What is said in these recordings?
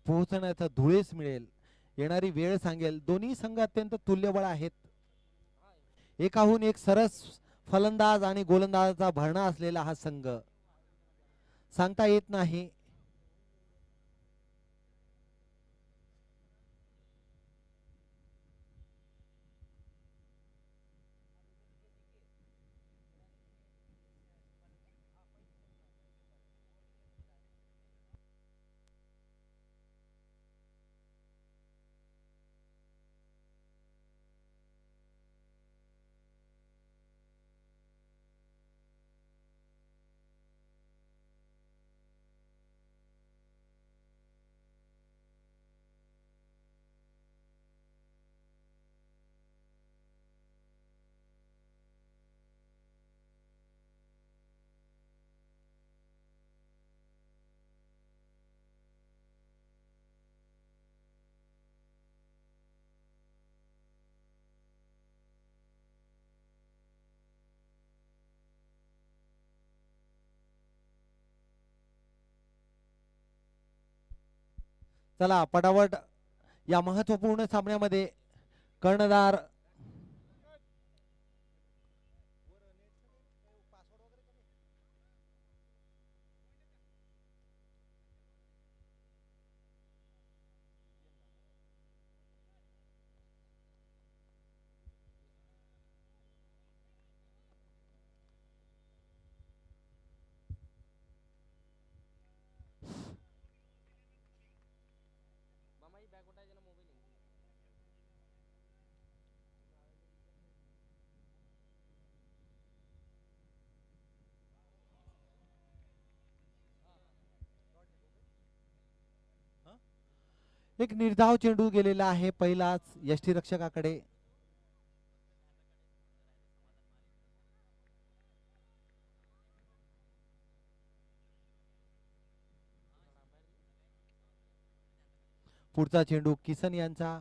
पोहोचण्याचा धुळेस मिळेल, येणारी वेळ सांगेल. दोन्ही संघ अत्यंत तुल्यबळ आहेत. एकाहून एक सरस फलंदाज आणि गोलंदाजाचा भरणा असलेला हा संघ, सांगता येत नाही. चला पटापट या महत्वपूर्ण सामन्यामध्ये कर्णधार एक निर्धाव चेंडू गेलेला आहे पहिलाच यष्टीरक्षकाकडे. पुढचा चेंडू किसन यांचा.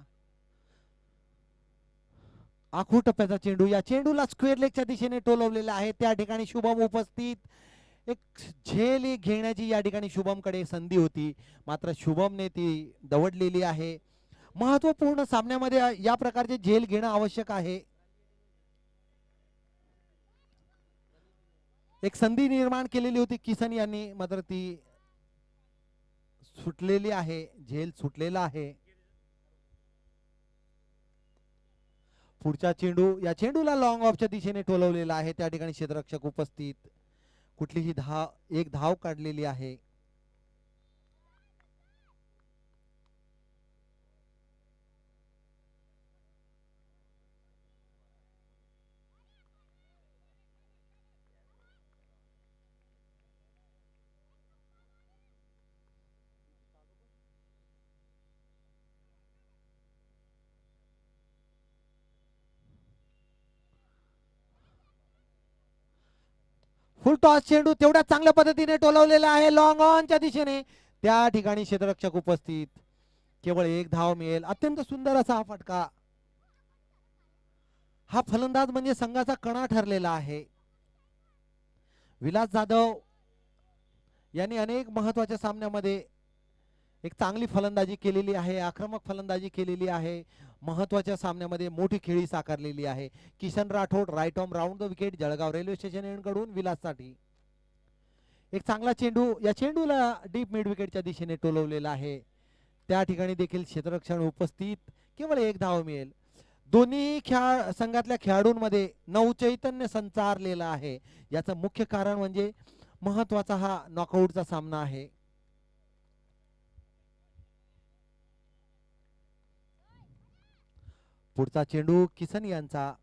आखू टप्प्याचा चेंडू, या चेंडूला स्क्वेअर लेगच्या दिशेने टोलवलेला आहे. त्या ठिकाणी शुभम उपस्थित. एक झेल घेण्याची या ठिकाणी शुभमकडे संधी होती, मात्र शुभमने ती दवडलेली आहे. महत्वपूर्ण सामन्यामध्ये या प्रकारचे झेल घेणं आवश्यक आहे. एक संधी निर्माण केलेली होती किसन यांनी, मात्र ती सुटलेली आहे, झेल सुटलेला आहे. पुढचा चेंडू, या चेंडूला लॉंग ऑफच्या दिशेने टोलवलेला आहे. त्या ठिकाणी क्षेत्ररक्षक उपस्थित. कुठलीही एक धाव काढलेली आहे. फुल टॉस चेंडू तेवढ्या चांगल्या पद्धतीने टोलवलेला आहे लॉंग ऑनच्या दिशेने. त्या ठिकाणी क्षेत्ररक्षक उपस्थित. केवळ एक धाव मिळेल. अत्यंत सुंदर असा हा फटका. हा फलंदाज म्हणजे संघाचा कणा ठरलेला आहे. विलास जाधव यांनी अनेक महत्वाच्या सामन्यामध्ये एक चांगली फलंदाजी केलेली आहे, आक्रमक फलंदाजी केलेली आहे. महत्वाच्या सामन्यामध्ये मोठी खेळी साकारलेली आहे. Kishan Rathod right arm round the wicket, Jalgaon railway station कडून विलाससाठी. एक चांगला चेंडू, या चेंडूला डीप मिड विकेटच्या दिशेने टोलवलेला आहे. त्या ठिकाणी देखील क्षेत्ररक्षण उपस्थित. केवळ एक धाव मिळेल. दोन्ही संघातल्या खेळाडूंमध्ये नवचैतन्य संचारलेला आहे. याचं मुख्य कारण म्हणजे महत्वाचा हा नॉकआउटचा सामना आहे. पुढचा चेंडू किसन यांचा.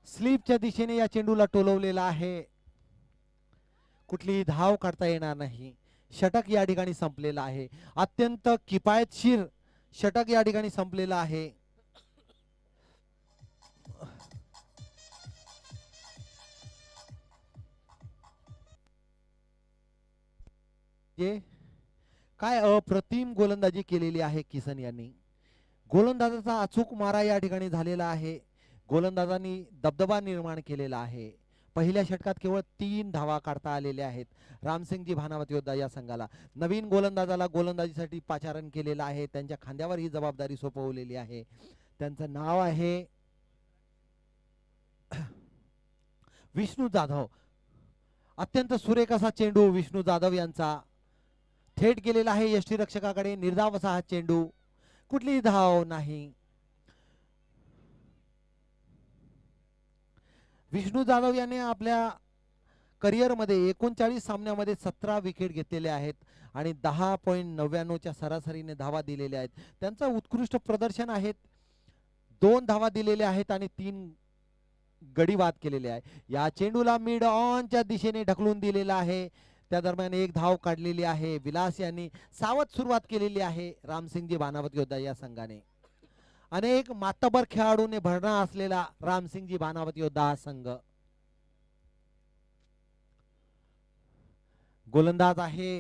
स्लीपच्या दिशेने या चेंडूला टोलवलेला आहे. कुठलीही धाव काढता येणार नाही. षटक या ठिकाणी संपलेला आहे. अत्यंत किफायतशीर षटक या ठिकाणी संपलेला आहे. काय अप्रतिम गोलंदाजी केलेली आहे किसन यांनी. गोलंदाजाचा अचूक मारा या ठिकाणी झालेला आहे. गोलंदाजांनी दबदबा निर्माण केलेला आहे. पहिल्या षटकात केवळ 3 धावा काढता आलेल्या आहेत रामसिंगजी भानावत योद्धा या संघाला. नवीन गोलंदाजाला गोलंदाजीसाठी पाचारण केलेलं आहे, त्यांच्या खांद्यावर ही जबाबदारी सोपवलेली आहे. त्यांचं नाव आहे विष्णू जाधव. अत्यंत सुरेख असा चेंडू विष्णू जाधव यांचा थेट गेलेला आहे यष्टीरक्षकाकडे. निर्धाव असा हा चेंडू, कुठलीही धाव नाही. विष्णू जाधव याने आपल्या करिअर मध्ये 39 सामन्यामध्ये 17 विकेट घेतलेले आहेत आणि 10.99च्या सरासरीने धावा दिलेल्या आहेत. त्यांचं उत्कृष्ट प्रदर्शन आहे. 2 धावा दिलेल्या आहेत आणि 3 गडी बाद केलेले आहे. या चेंडूला मिड ऑनच्या दिशेने ढकलून दिलेला आहे. त्या दरम्यान 1 धाव काढलेली आहे. विलास यांनी सावध सुरुवात केलेली आहे रामसिंगजी भानावत योद्धा या संघाने. अनेक मातबर खेळाडूने भरणा असलेला रामसिंगजी भानावत योद्धा हा संघ. गोलंदाज आहे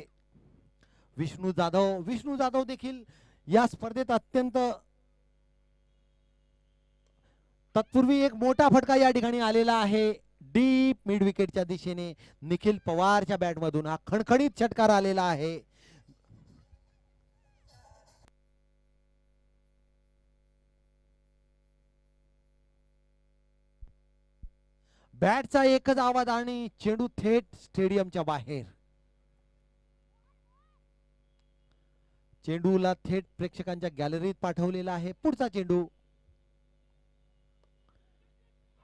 विष्णू जाधव. विष्णू जाधव देखील या स्पर्धेत अत्यंत तत्पूर्वी एक मोठा फटका या ठिकाणी आलेला आहे डीप मिड विकेटच्या दिशेने. निखिल पवारच्या बॅट मधून हा खणखणीत षटकार आलेला आहे. बॅटचा एकच आवाज आणि चेंडू थेट स्टेडियमच्या बाहेर. चेंडूला थेट प्रेक्षकांच्या गॅलरीत पाठवलेला आहे. पुढचा चेंडू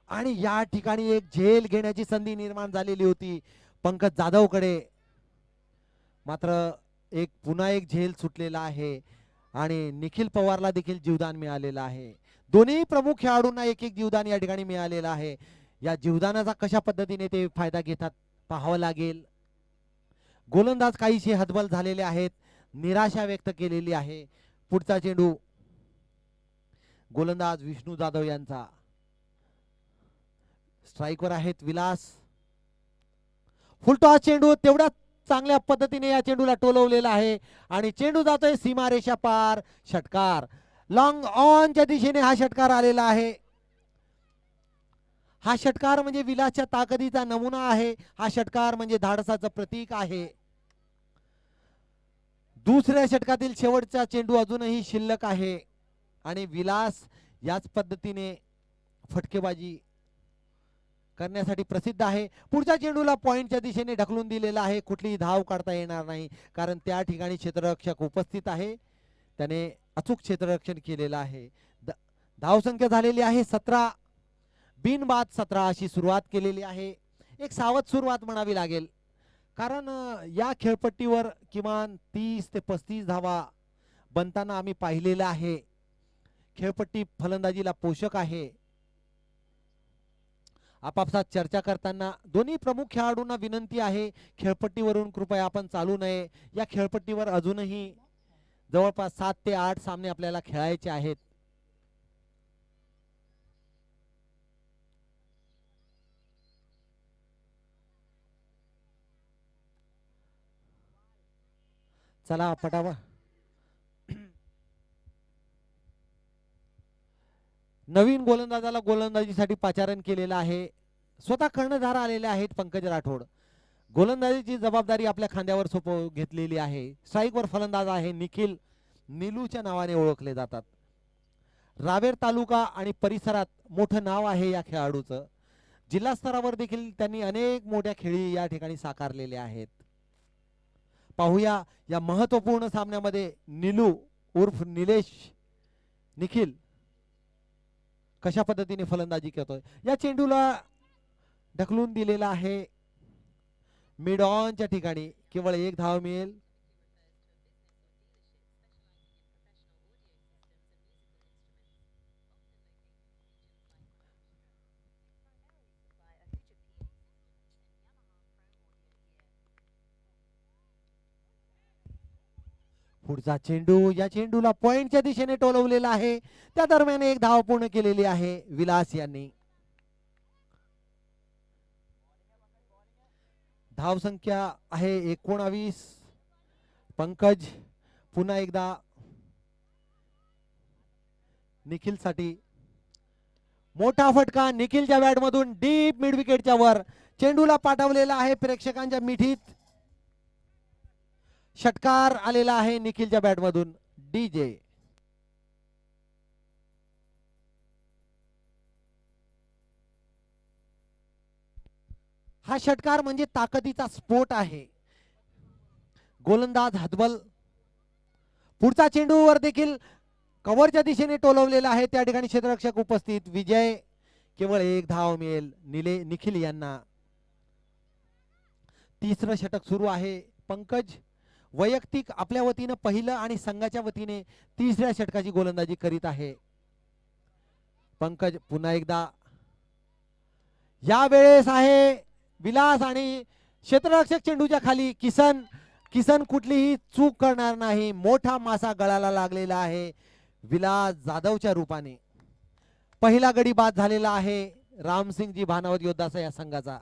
आणि या ठिकाणी एक झेल घेण्याची संधी निर्माण झालेली होती पंकज जाधवकडे, मात्र पुन्हा एक झेल सुटलेला आहे आणि निखिल पवारला देखील जीवदान मिळालेलं आहे. दोन्ही प्रमुख खेळाडूंना एक एक जीवदान या ठिकाणी मिळालेलं आहे. या जीवदानाचा कशा पद्धतीने ते फायदा घेतात पाहावं लागेल. गोलंदाज काहीसे हतबल झालेले आहेत, निराशा व्यक्त केलेली आहे. पुढचा चेंडू गोलंदाज विष्णू जाधव यांचा. स्ट्राइकवर आहेत विलास. फुलटॉस चेंडू तेवढ्या चांगल्या पद्धतीने या चेंडूला टोलवलेला आहे आणि चेंडू जातोय सीमारेषा पार. षटकार लॉंग ऑनच्या दिशेने हा षटकार आलेला आहे. हा षटकार म्हणजे विलासच्या ताकदीचा नमुना आहे. हा षटकार म्हणजे धाडसाचं प्रतीक आहे. दुसऱ्या षटकातील शेवटचा चेंडू अजूनही शिल्लक आहे आणि विलास याच पद्धतीने फटकेबाजी करण्यासाठी प्रसिद्ध आहे. पुढच्या चेंडूला पॉइंटच्या दिशेने ढकलून दिलेला आहे. कुठलीही धाव काढता येणार नाही कारण त्या ठिकाणी क्षेत्ररक्षक उपस्थित आहे. त्याने अचूक क्षेत्ररक्षण केलेलं आहे. धावसंख्या झालेली आहे 17. बिनबाद 17 अशी सुरुवात केलेली आहे. एक सावध सुरुवात म्हणावी लागेल कारण या खेळपट्टीवर किमान 30 ते 35 धावा बनताना आम्ही पाहिलेलं आहे. खेळपट्टी फलंदाजीला पोषक आहे. आपापसात चर्चा करताना दोन्ही प्रमुख खेळाडूंना विनंती आहे खेळपट्टीवरून कृपया आपण चालू नये. या खेळपट्टीवर अजूनही जवळपास 7 ते 8 सामने आपल्याला खेळायचे आहेत. चला पटावा. नवीन गोलंदाजाला गोलंदाजीसाठी पाचारण केलेलं आहे. स्वतः कर्णधार आलेले आहेत पंकज राठोड. गोलंदाजीची जबाबदारी आपल्या खांद्यावर सोपवून घेतलेली आहे. स्ट्राइकवर फलंदाज आहे निखिल. निलूच्या नावाने ओळखले जातात. रावेर तालुका आणि परिसरात मोठं नाव आहे या खेळाडूचं. जिल्हा स्तरावर देखील त्यांनी अनेक मोठ्या खेळी या ठिकाणी साकारलेल्या आहेत. पाहूया या महत्वपूर्ण सामन्यामध्ये निलू उर्फ निलेश निखिल कशा पद्धतीने फलंदाजी करतोय. या चेंडूला ढकलून दिलेला आहे मिड ऑनच्या ठिकाणी. केवळ 1 धाव मिळेल. पुढचा चेंडू, या चेंडूला पॉइंटच्या दिशेने टोलवलेला आहे. त्या दरम्यान 1 धाव पूर्ण केलेली आहे विलास यांनी. धाव संख्या आहे 19. पंकज पुन्हा एकदा निखिल साठी मोठा फटका निखिलच्या बॅट मधून डीप मिड विकेटच्या वर चेंडूला पाठवलेला आहे प्रेक्षकांच्या मिठीत. षटकार आलेला आहे निखिलच्या बॅट मधून. डीजे हा षटकार म्हणजे ताकदीचा स्फोट आहे. गोलंदाज हतबल. पुढचा चेंडूवर देखील कव्हरच्या दिशेने टोलवलेला आहे. त्या ठिकाणी क्षेत्ररक्षक उपस्थित. विजय केवळ एक धाव मिळेल निखिल यांना. तिसरं षटक सुरू आहे. पंकज वैयक्तिक आपल्या वतीनं पहिलं आणि संघाच्या वतीने तिसऱ्या षटकाची गोलंदाजी करीत आहे. पंकज पुन्हा एकदा या वेळेस आहे विलास आणि क्षेत्ररक्षक चेंडूच्या खाली. किसन कुठलीही चूक करणार नाही. मोठा मासा गळाला लागलेला आहे विलास जाधवच्या रूपाने. पहिला गडी बाद झालेला आहे रामसिंगजी भानावत योद्धाचा या संघाचा.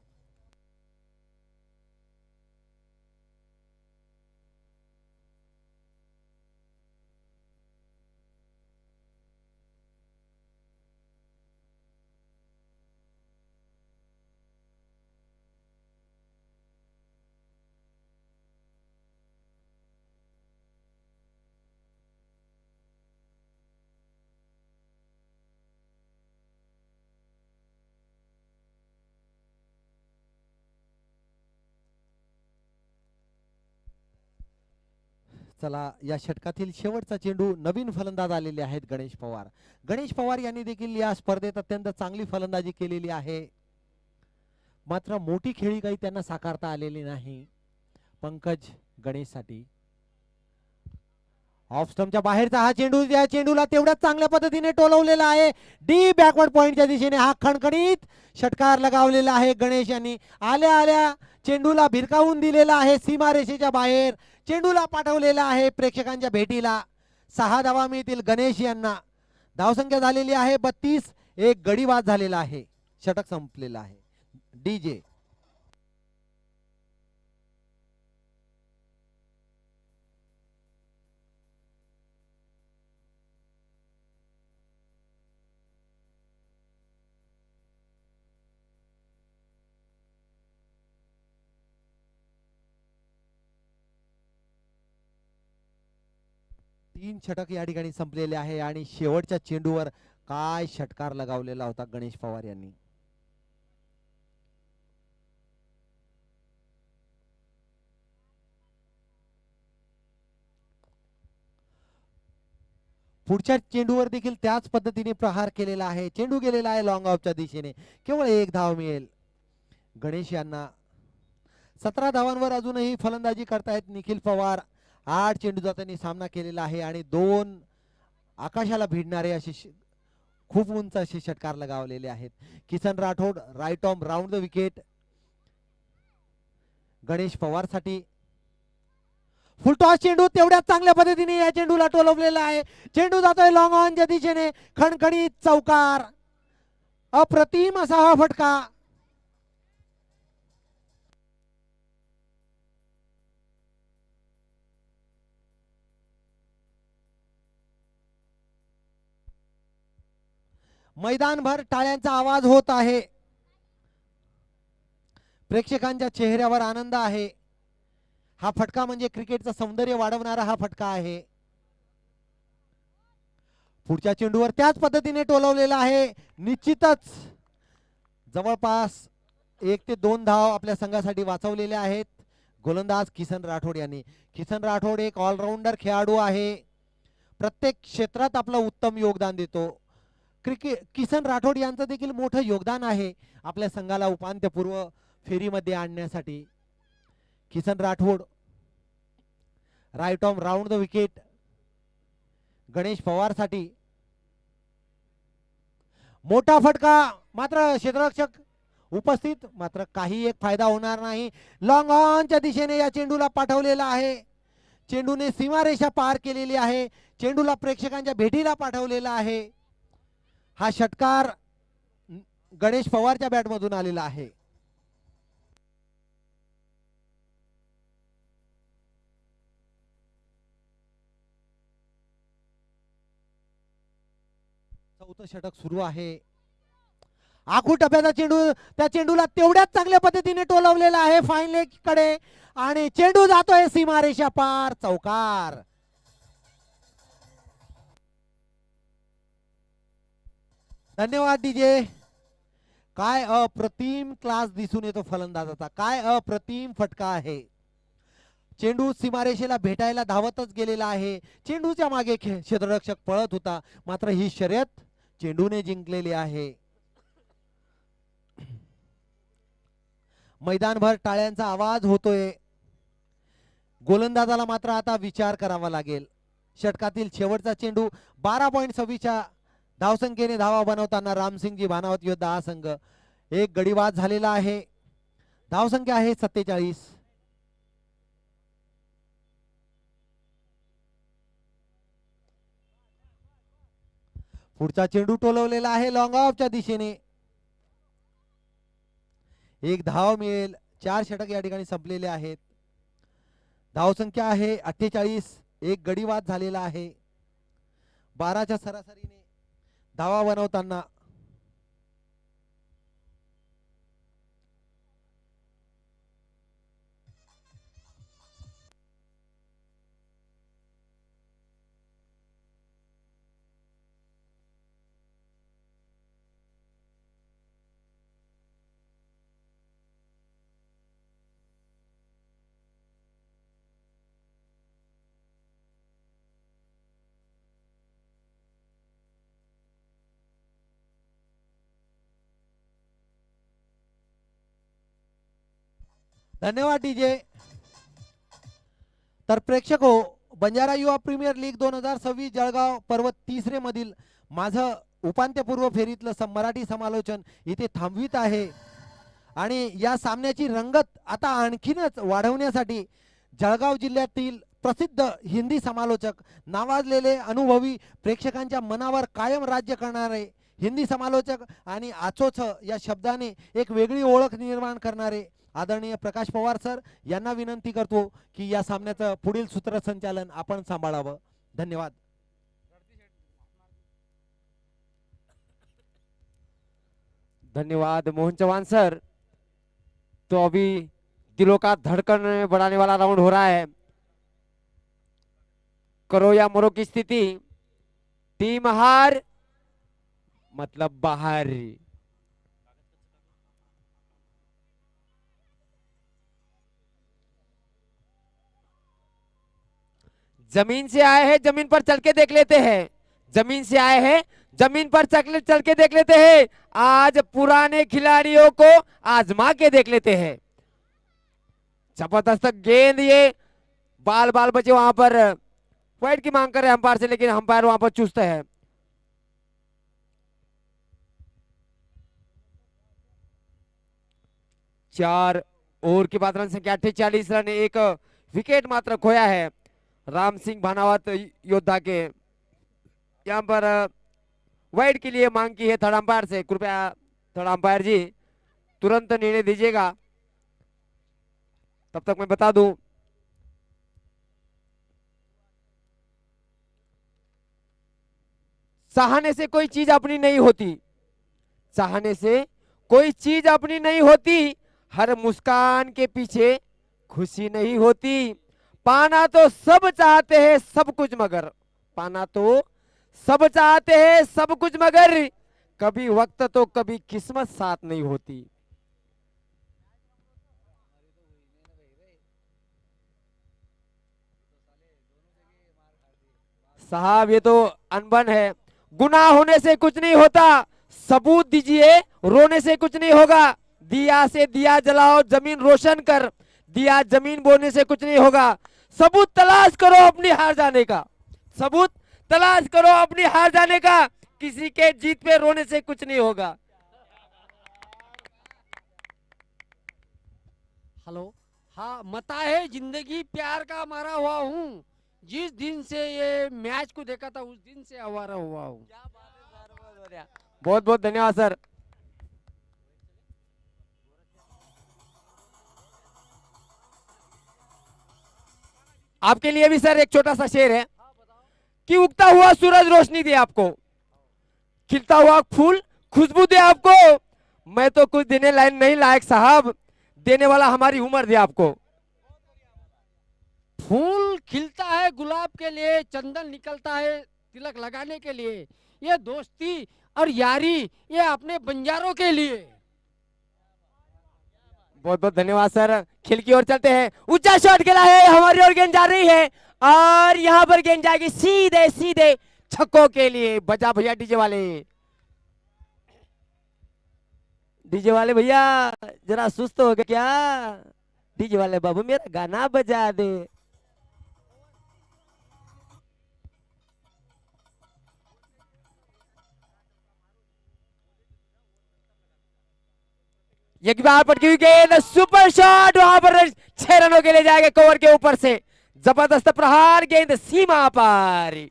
चला या षटकातील शेवटचा चेंडू. नवीन फलंदाज आलेले आहेत गणेश पवार. गणेश पवार यांनी देखील या स्पर्धेत अत्यंत चांगली फलंदाजी केलेली आहे. मात्र मोठी खेळी काही त्यांना साकारता आलेली नाही. पंकज गणेश साठी ऑफ स्टंपच्या बाहेरचा हा चेंडू. या चेंडूला तेवढ्याच चांगल्या पद्धतीने टोलवलेला आहे. डी बॅकवर्ड पॉइंटच्या दिशेने हा खणखणीत षटकार लगावलेला आहे गणेश यांनी. आल्या आल्या चेंडूला भिरकावून दिलेला आहे सीमारेषेच्या बाहेर. चेंडूला पाठवलेला आहे प्रेक्षकांच्या भेटीला. 6 धावा मिळतील गणेश यांना. धावसंख्या झालेली आहे 32. एक गडी बाद झालेला आहे. षटक संपलेला आहे. डीजे 3 षटक या ठिकाणी संपलेले आहे आणि शेवटच्या चेंडूवर काय षटकार लगावलेला होता गणेश पवार यांनी. पुढच्या चेंडूवर देखील त्याच पद्धतीने प्रहार केलेला आहे. चेंडू गेलेला आहे लॉंग ऑफच्या दिशेने. केवळ एक धाव मिळेल गणेश यांना. 17 धावांवर अजूनही फलंदाजी करतायत निखिल पवार. 8 चेंडूचा त्यांनी सामना केलेला आहे आणि 2 आकाशाला भिडणारे असे खूप उंच असे षटकार लगावलेले आहेत. Kisan Rathod right arm round the wicket Ganesh Pawar साठी. फुलटॉस चेंडू तेवढ्याच चांगल्या पद्धतीने या चेंडूला टोलवलेला आहे. चेंडू जातोय लॉंग ऑनच्या दिशेने. खणखणीत चौकार. अप्रतिम असा हा फटका. मैदानभर टाळ्यांचा आवाज होत आहे. प्रेक्षकांच्या चेहऱ्यावर आनंद आहे. हा फटका म्हणजे क्रिकेटचं सौंदर्य वाढवणारा हा फटका आहे. पुढच्या चेंडूवर त्याच पद्धतीने टोलवलेला आहे. निश्चितच जवळपास 1 ते 2 धाव आपल्या संघासाठी वाचवलेले आहेत गोलंदाज किसन राठोड यांनी. किसन राठोड एक ऑलराऊंडर खेळाडू आहे. प्रत्येक क्षेत्रात आपलं उत्तम योगदान देतो. किसन राठोड यांचं देखील मोठं योगदान आहे आपल्या संघाला उपांत्यपूर्व फेरीमध्ये आणण्यासाठी. Kisan Rathod right arm round the wicket Ganesh Pawar साठी. मोठा फटका. मात्र क्षेत्ररक्षक उपस्थित. मात्र काही एक फायदा होणार नाही. लॉंग ऑनच्या दिशेने या चेंडूला पाठवलेला आहे. चेंडूने सीमारेषा पार केलेली आहे. चेंडूला प्रेक्षकांच्या भेटीला पाठवलेला आहे. हा षटकार गणेश पवारच्या बॅट मधून आलेला आहे. चौथं षटक सुरू आहे. आखू टप्प्याचा चेंडू, त्या चेंडूला तेवढ्याच चांगल्या पद्धतीने टोलवलेला आहे फाईन लेग कडे आणि चेंडू जातोय सीमारेषा पार, चौकार. धन्यवाद डीजे. काय अप्रतिम क्लास दिसून येतो फलंदाजाचा, काय अप्रतिम फटका आहे. चेंडू सीमारेषेला भेटायला धावतच गेलेला आहे. चेंडूच्या मागे क्षेत्ररक्षक पळत होता, मात्र ही शर्यत चेंडूने जिंकलेली आहे. मैदानभर टाळ्यांचा आवाज होतोय. गोलंदाजाला मात्र आता विचार करावा लागेल. षटकातील शेवटचा चेंडू 12.26च्या धावसंख्येने धावा बनवताना रामसिंगजी भानावत योद्धा हा संघ एक गडीबाद झालेला आहे. धावसंख्या आहे 47. पुढचा चेंडू टोलवलेला आहे लॉंग ऑफच्या दिशेने. एक धाव मिळेल. 4 षटक या ठिकाणी संपलेले आहेत. धावसंख्या आहे 48. एक गडीबाद झालेला आहे. 12च्या सरासरीने धावा बनवताना धन्यवाद डीजे. तर प्रेक्षक हो, बंजारा युवा प्रीमियर लीग 2026 जळगाव पर्व 3 मधील माझं उपांत्यपूर्व फेरीतलं मराठी समालोचन इथे थांबवित आहे आणि या सामन्याची रंगत आता आणखीनच वाढवण्यासाठी जळगाव जिल्ह्यातील प्रसिद्ध हिंदी समालोचक, नावाजलेले अनुभवी, प्रेक्षकांच्या मनावर कायम राज्य करणारे हिंदी समालोचक आणि आचोच या शब्दाने एक वेगळी ओळख निर्माण करणारे आदरणीय प्रकाश पवार सर यांना विनंती करतो की या सामन्याचं पुढील सूत्रसंचालन आपण सांभाळावं. धन्यवाद. धन्यवाद मोहन चौहान सर. तो अभी दिलों का धड़कन बढ़ाने वाला राउंड हो रहा है. करो या मरो की स्थिति. टीम हार मतलब बाहर. जमीन से आए हैं, जमीन पर चल के देख लेते हैं. जमीन से आए हैं, जमीन पर चल के देख लेते हैं. आज पुराने खिलाड़ियों को आजमा के देख लेते हैं. जबरदस्त गेंद, ये बाल बाल बचे वहां पर. वाइड की मांग कर रहे अंपायर से, लेकिन अंपायर वहां पर चुस्त है. चार ओवर के बाद रन संख्या 48 रन. एक विकेट मात्र खोया है राम सिंह भानावत योद्धा के. यहाँ पर वाइड के लिए मांग की है थर्ड अंपायर से. कृपया थर्ड अंपायर जी तुरंत निर्णय दीजिएगा. तब तक मैं बता दूं, चाहने से कोई चीज अपनी नहीं होती. चाहने से कोई चीज अपनी नहीं होती. हर मुस्कान के पीछे खुशी नहीं होती. पाना तो सब चाहते हैं सब कुछ, मगर पाना तो सब चाहते हैं सब कुछ, मगर कभी वक्त तो कभी किस्मत साथ नहीं होती. साहब ये तो अनबन है. गुनाह होने से कुछ नहीं होता, सबूत दीजिए रोने से कुछ नहीं होगा. दिया से दिया जलाओ जमीन रोशन कर, दिया जमीन बोने से कुछ नहीं होगा. सबूत तलाश करो अपनी हार जाने का. सबूत तलाश करो अपनी हार जाने का. किसी के जीत पे रोने से कुछ नहीं होगा. हेलो. हाँ, मता है जिंदगी प्यार का मारा हुआ हूँ. जिस दिन से ये मैच को देखा था उस दिन से आवारा हुआ हूँ. बहुत बहुत धन्यवाद सर. आपके लिए भी सर एक छोटा सा शेर है कि उगता हुआ सूरज रोशनी दे आपको, खिलता हुआ फूल खुशबू दे आपको, मैं तो कुछ देने लायक नहीं लायक साहब, देने वाला हमारी उम्र दे आपको। फूल खिलता है गुलाब के लिए, चंदन निकलता है तिलक लगाने के लिए, ये दोस्ती और यारी ये अपने बंजारों के लिए। बहुत बहुत धन्यवाद सर। खेल की ओर चलते हैं, ऊंचा शॉट खेला है, हमारी ओर गेंद जा रही है और यहाँ पर गेंद जाएगी सीधे सीधे छक्कों के लिए। बजा भैया डीजे वाले, डीजे वाले भैया जरा सुस्त हो गए क्या? डीजे वाले बाबू मेरा गाना बजा दे। एक बार पटकी हुई गेंद, सुपर शॉट, वहां पर 6 रनों के लिए जाएगा कवर के ऊपर से। जबरदस्त प्रहार, गेंद सीमा पर।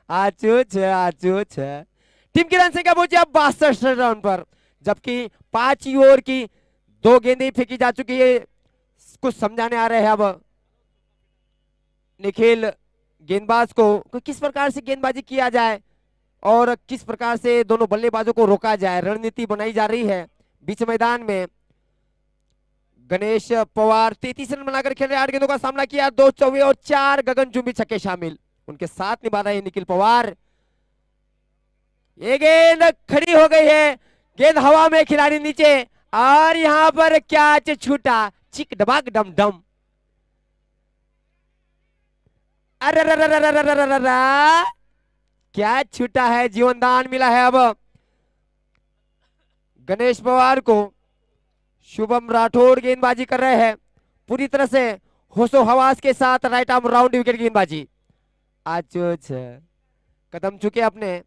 आचूच आचूच। टीम की रन संख्या पहुंची अब 62 रन पर, जबकि 5 ओवर की 2 गेंदें फेंकी जा चुकी है। कुछ समझाने आ रहे हैं अब निखिल गेंदबाज को कि किस प्रकार से गेंदबाजी किया जाए और किस प्रकार से दोनों बल्लेबाजों को रोका जाए। रणनीति बनाई जा रही है। बीच मैदान में गणेश पवार 33 रन बनाकर खेल रहे, 8 गेंदों का सामना किया, 2 चौके और 4 गगनचुंबी छक्के शामिल। उनके साथ निभा रहे निखिल पवार। ये गेंद खड़ी हो गई है, गेंद हवा में, खिलाड़ी नीचे और यहां पर कैच छूटा, चिक डबाक डम डम। अरे क्या छूटा है, जीवनदान मिला है अब गणेश पवार को। शुभम राठौड़ गेंदबाजी कर रहे हैं पूरी तरह से होशो हवास के साथ, राइट आर्म राउंड विकेट गेंदबाजी। आज कदम चुके अपने,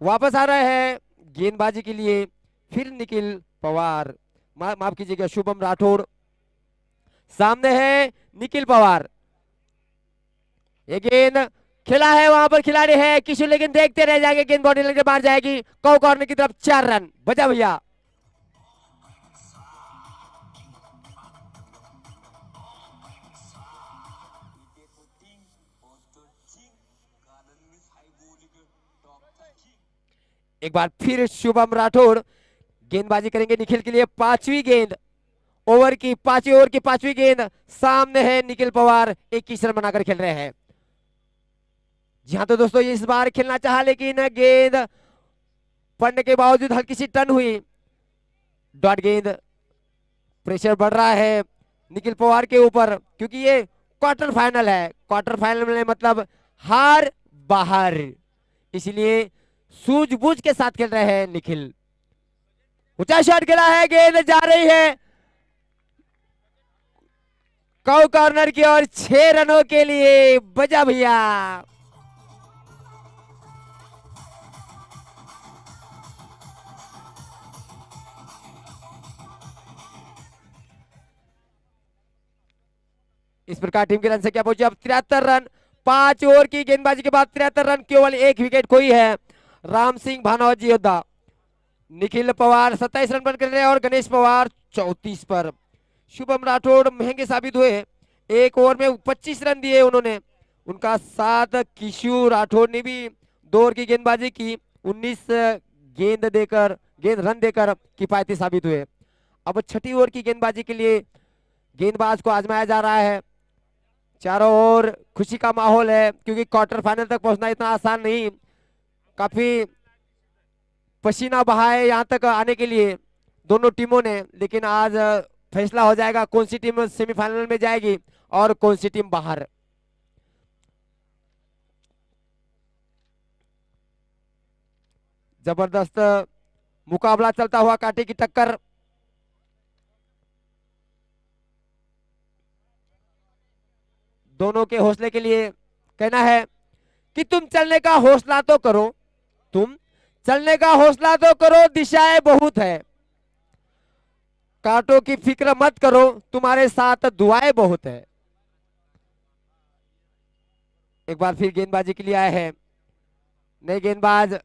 वापस आ रहे हैं गेंदबाजी के लिए फिर निखिल पवार, माफ कीजिएगा शुभम राठौड़। सामने है निखिल पवार, ये गेंद खेला है, वहां पर खिलाड़ी है किशोर, लेकिन देखते रह जाएंगे, गेंद बॉडी लेकर बाहर जाएगी कौ कॉर्नर की तरफ। 4 रन। बजा भैया। एक बार फिर शुभम राठौड़ गेंदबाजी करेंगे निखिल के लिए। 5वीं गेंद ओवर की, 5वीं ओवर की 5वीं गेंद। सामने है निखिल पवार, 21 रन बनाकर खेल रहे हैं। जी हाँ तो दोस्तों इस बार खेलना चाहा लेकिन गेंद पड़ने के बावजूद हल्की सी टर्न हुई, डॉट गेंद। प्रेशर बढ़ रहा है निखिल पवार के ऊपर क्योंकि ये क्वार्टर फाइनल है। क्वार्टर फाइनल में मतलब हार बाहर, इसलिए सूझबूझ के साथ खेल रहे हैं निखिल। ऊंचा शॉट खेला है, गेंद जा रही है कौ कॉर्नर की ओर, 6 रनों के लिए। बजा भैया। इस प्रकार टीम की रन संख्या पहुंची अब 73 रन। 5 ओवर की गेंदबाजी के बाद 73 रन, केवल 1 विकेट खोई है राम सिंह भानोजी योद्धा। निखिल पवार 27 रन पर कर रहे हैं और गणेश पवार 34 पर। शुभम राठौड़ महंगे साबित हुए, 1 ओवर में 25 रन दिए उन्होंने। उनका साथ किशोर राठौड़ ने भी 2 ओवर की गेंदबाजी की, 19 गेंद रन देकर किफायती साबित हुए। अब 6ठी ओवर की गेंदबाजी के लिए गेंदबाज को आजमाया जा रहा है। चारों ओर खुशी का माहौल है क्योंकि क्वार्टर फाइनल तक पहुंचना इतना आसान नहीं, काफी पसीना बहा है यहां तक आने के लिए दोनों टीमों ने। लेकिन आज फैसला हो जाएगा कौन सी टीम सेमीफाइनल में जाएगी और कौन सी टीम बाहर। जबरदस्त मुकाबला चलता हुआ, कांटे की टक्कर। दोनों के हौसले के लिए कहना है कि तुम चलने का हौसला तो करो, तुम चलने का हौसला तो करो, दिशाएं बहुत है, कांटों की फिक्र मत करो, तुम्हारे साथ दुआएं बहुत है। एक बार फिर गेंदबाजी के लिए आए हैं नए गेंदबाज।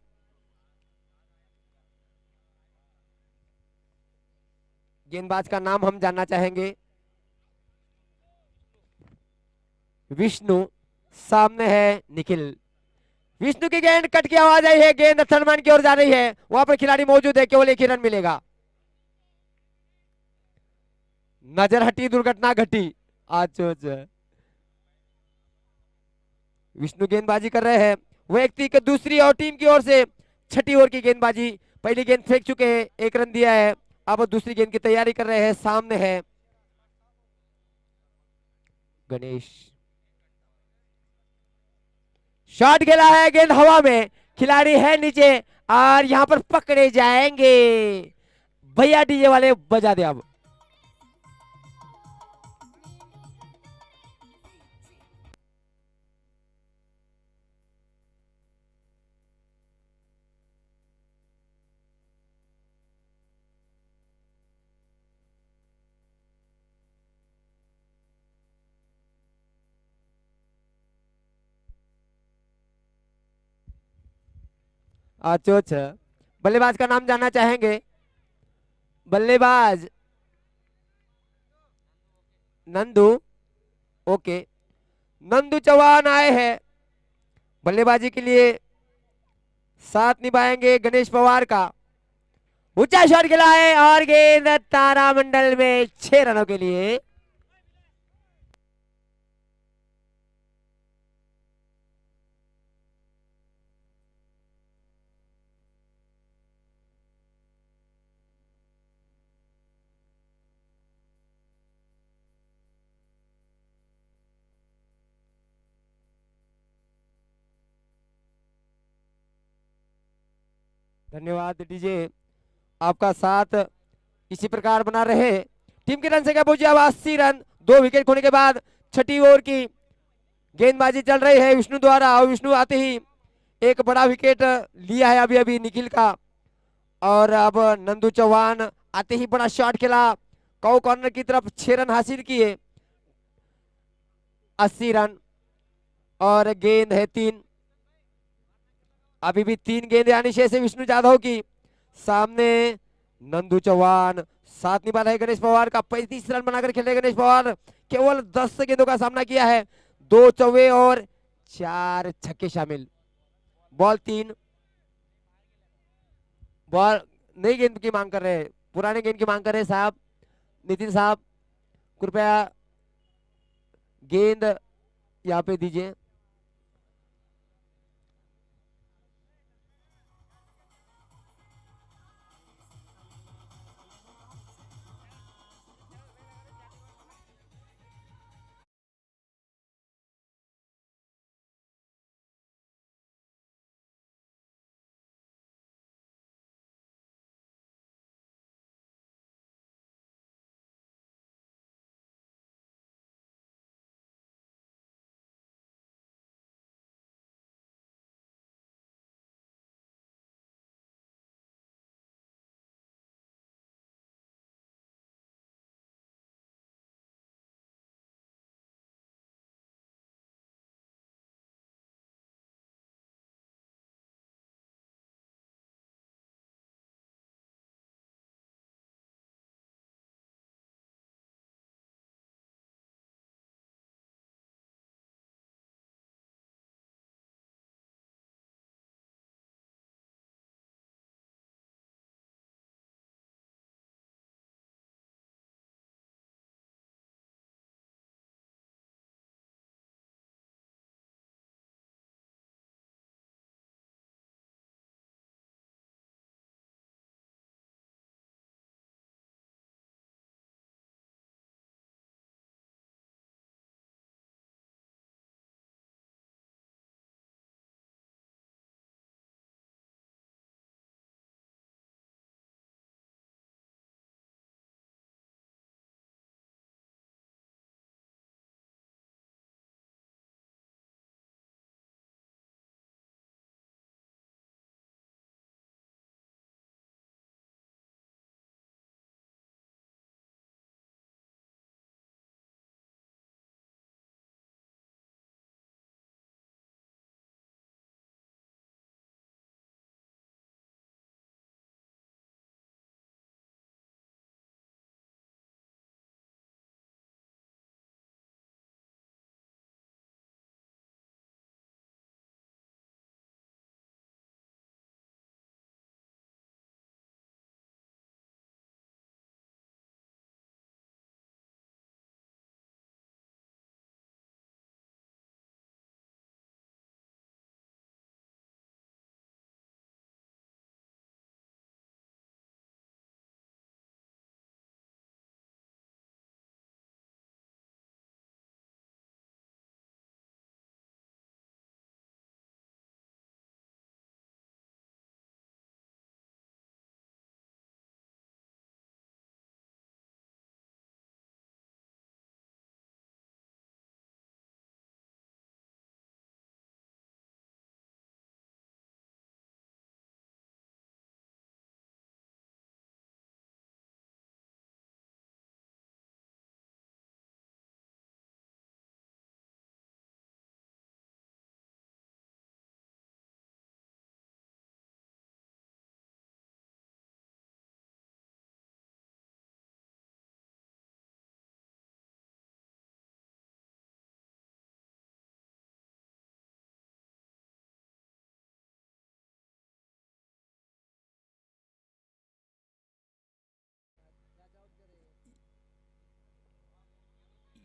गेंदबाज का नाम हम जानना चाहेंगे। विष्णु, सामने है निखिल। विष्णु की गेंद कट की आवाज आई है, गेंद थर्डमैन की ओर जा रही है, वहां पर खिलाड़ी मौजूद है, केवल एक ही रन मिलेगा। नजर हटी, दुर्घटना घटी। अच्छा अच्छा, विष्णु गेंदबाजी कर रहे हैं, वो व्यक्ति के दूसरी और टीम की ओर से छठी ओवर की गेंदबाजी। पहली गेंद फेंक चुके हैं, एक रन दिया है, अब दूसरी गेंद की तैयारी कर रहे हैं। सामने है गणेश, शॉट खेला है, गेंद हवा में, खिलाड़ी है नीचे और यहां पर पकड़े जाएंगे। भैया डीजे वाले बजा दे अब। अच्छा अच्छा, बल्लेबाज का नाम जानना चाहेंगे? बल्लेबाज नंदू, ओके। नंदू चौहान आए हैं बल्लेबाजी के लिए, साथ निभाएंगे गणेश पवार का। ऊंचा शॉट खेला है और गेंद तारामंडल में 6 रनों के लिए। धन्यवाद डीजे, आपका साथ इसी प्रकार बना रहे। टीम की रन संख्या पहुंची अब 80 रन, 2 विकेट खोने के बाद छठी ओवर की गेंदबाजी चल रही है विष्णु द्वारा, और विष्णु आते ही एक बड़ा विकेट लिया है अभी अभी निखिल का। और अब नंदू चौहान आते ही बड़ा शॉट खेला, कौ कॉर्नर की तरफ 6 रन हासिल किए। 80 रन और गेंद है 3, अभी भी 3 गेंद आनी शेष है विष्णु जाधव की। सामने नंदू चौहान, साथ निभा रहे गणेश पवार का। 35 रन बनाकर खेले गणेश पवार, केवल 10 गेंदों का सामना किया है, 2 चौवे और 4 छक्के शामिल। बॉल 3, बॉल नई गेंद की मांग कर रहे हैं, पुराने गेंद की मांग कर रहे हैं साहब। नितिन साहब कृपया गेंद यहाँ पे दीजिए।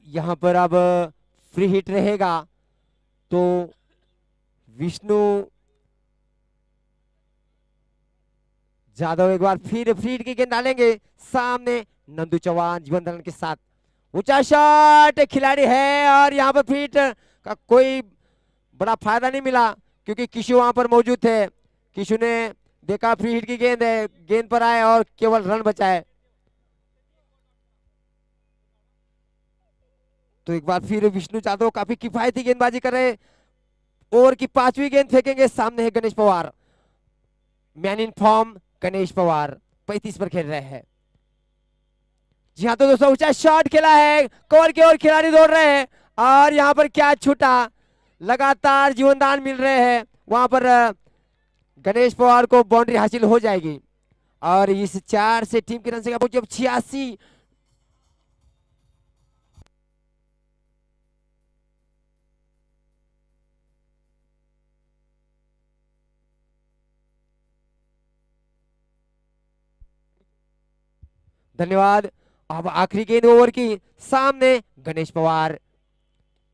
यहाँ पर अब फ्री हिट रहेगा तो विष्णु जादव एक बार फिर फ्री हिट की गेंद डालेंगे सामने। नंदू चौहान जीवन दान के साथ ऊंचा शॉट खिलाड़ी है और यहाँ पर फ्री हिट का कोई बड़ा फायदा नहीं मिला क्योंकि किशु वहां पर मौजूद थे। किशु ने देखा फ्री हिट की गेंद है, गेंद पर आए और केवल रन बचाए। तो एक बार फिर विष्णु जादव काफी किफायती गेंदबाजी कर रहे। ओवर की 5वीं गेंद फेंकेंगे। सामने है Ganesh Pawar, man in form Ganesh Pawar 35 पर खेल रहे हैं। जी हाँ, तो दोस्तों ऊंचा शॉट खेला है, कवर की ओर खिलाड़ी दौड़ रहे हैं और यहाँ पर क्या छूटा, लगातार जीवनदान मिल रहे हैं। वहां पर गणेश पवार को बाउंड्री हासिल हो जाएगी और इस 4 से टीम की रन संख्या पहुंची अब 86। धन्यवाद। अब आखिरी गेंद ओवर की, सामने गणेश पवार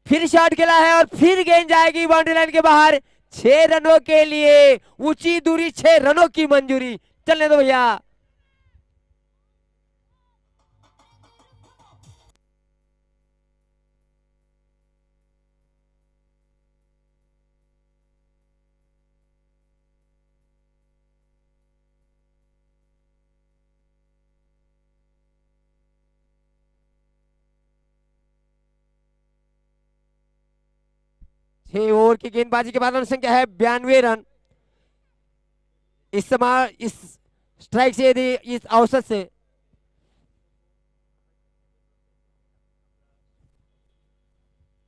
फिर शॉट खेला है और फिर गेंद जाएगी बाउंड्री लाइन के बाहर। 6 रनों के लिए ऊंची दूरी, 6 रनों की मंजूरी। चलने दो भैया। छह ओवर की गेंदबाजी के बाद रन संख्या है 92 रन। इस समय इस स्ट्राइक से यदि इस औसत से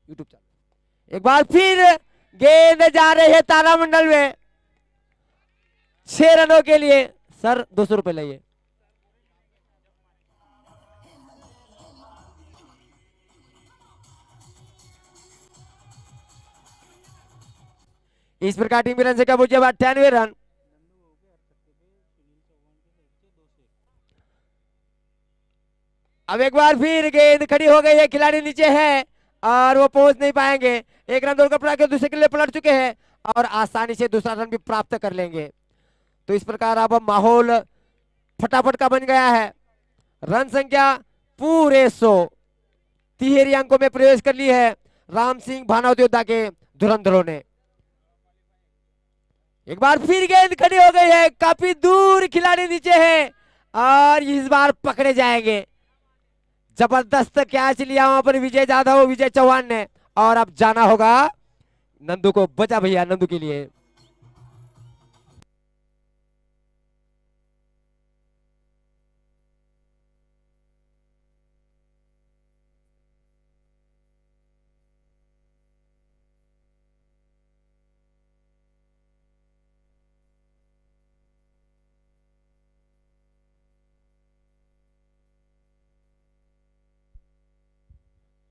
यूट्यूब चैनल एक बार फिर गेंद जा रही है तारामंडल में 6 रनों के लिए। सर 200 रुपए लाइए। इस प्रकार टीम की रन संख्या पहुंची 98 रन। अब एक बार फिर गेंद खड़ी हो गई है, खिलाड़ी नीचे है और वो पहुंच नहीं पाएंगे। एक रन दौड़कर पड़ा के दूसरे के लिए पलट चुके हैं और आसानी से दूसरा रन भी प्राप्त कर लेंगे। तो इस प्रकार अब माहौल फटाफट का बन गया है। रन संख्या पूरे 100 तिहेरी अंकों में प्रवेश कर ली है राम सिंह भानावती योद्धा के धुरंधरों ने। एक बार फिर गेंद खड़ी हो गई है, काफी दूर खिलाड़ी नीचे है और इस बार पकड़े जाएंगे। जबरदस्त कैच लिया वहां पर विजय जाधव, विजय चौहान ने। और अब जाना होगा नंदू को, बचा भैया नंदू के लिए।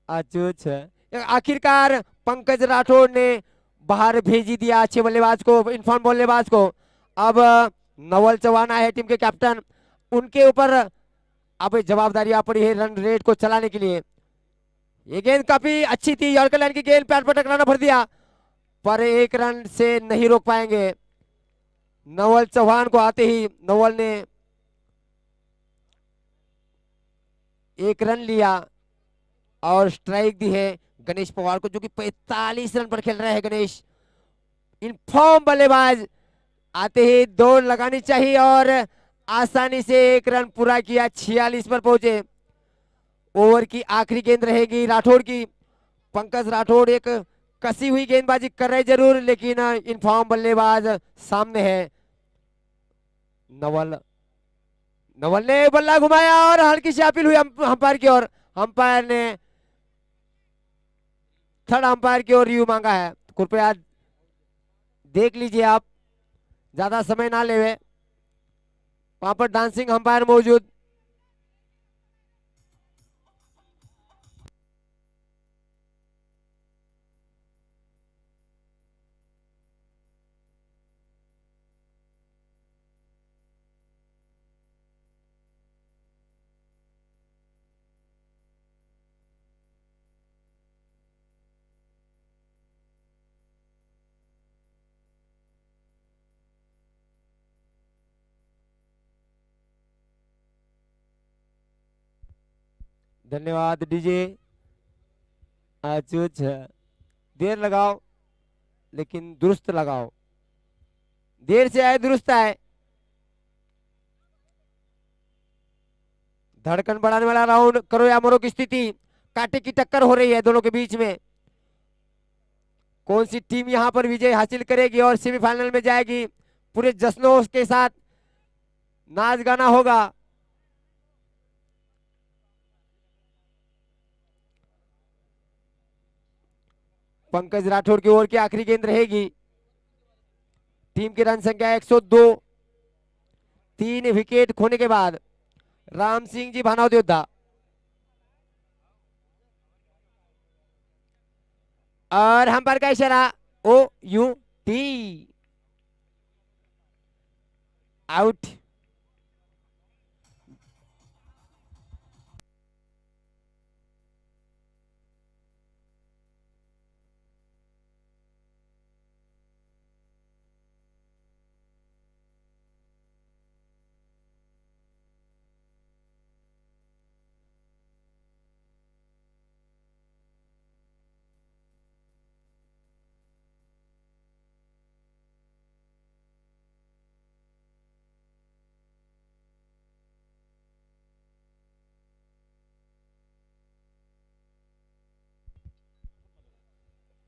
अच्छा, आखिरकार पंकज राठौड़ ने बाहर भेजी दिया अच्छे बल्लेबाज को, इनफॉर्म बल्लेबाज को। अब नवल चौहान आए टीम के कैप्टन, उनके ऊपर अब जवाबदारी आ पड़ी है रन रेट को चलाने के लिए। ये गेंद काफी अच्छी थी, यॉर्कर लाइन की गेंद पैर पर टकराना भर दिया पर 1 रन से नहीं रोक पाएंगे। नवल चौहान को आते ही नवल ने 1 रन लिया और स्ट्राइक दी है गणेश पवार को, जो कि 45 रन पर खेल रहे हैं गणेश। इनफॉर्म बल्लेबाज आते ही दौड़ लगानी चाहिए और आसानी से 1 रन पूरा किया, 46 पर पहुंचे। ओवर की आखिरी गेंद रहेगी राठौड़ की। पंकज राठौड़ एक कसी हुई गेंदबाजी कर रहे जरूर, लेकिन इनफॉर्म बल्लेबाज सामने है नवल। नवल ने बल्ला घुमाया और हल्की सी अपील हुई अंपायर की ओर। अंपायर ने थर्ड अंपायर की ओर रिव्यू मांगा है। कृपया देख लीजिए, आप ज्यादा समय ना लेवे। वहां पर डांसिंग अंपायर मौजूद। धन्यवाद डीजे। अच्छा, देर लगाओ लेकिन दुरुस्त लगाओ, देर से आए दुरुस्त आए। धड़कन बढ़ाने वाला राउंड, करो या मरो की स्थिति, कांटे की टक्कर हो रही है दोनों के बीच में। कौन सी टीम यहां पर विजय हासिल करेगी और सेमीफाइनल में जाएगी, पूरे जश्नों के साथ नाच गाना होगा। पंकज राठौर की ओर की आखिरी गेंद रहेगी। टीम की रन संख्या 102। 3 विकेट खोने के बाद राम सिंह जी भानौत योद्धा और अंपायर का इशारा OUT, आउट।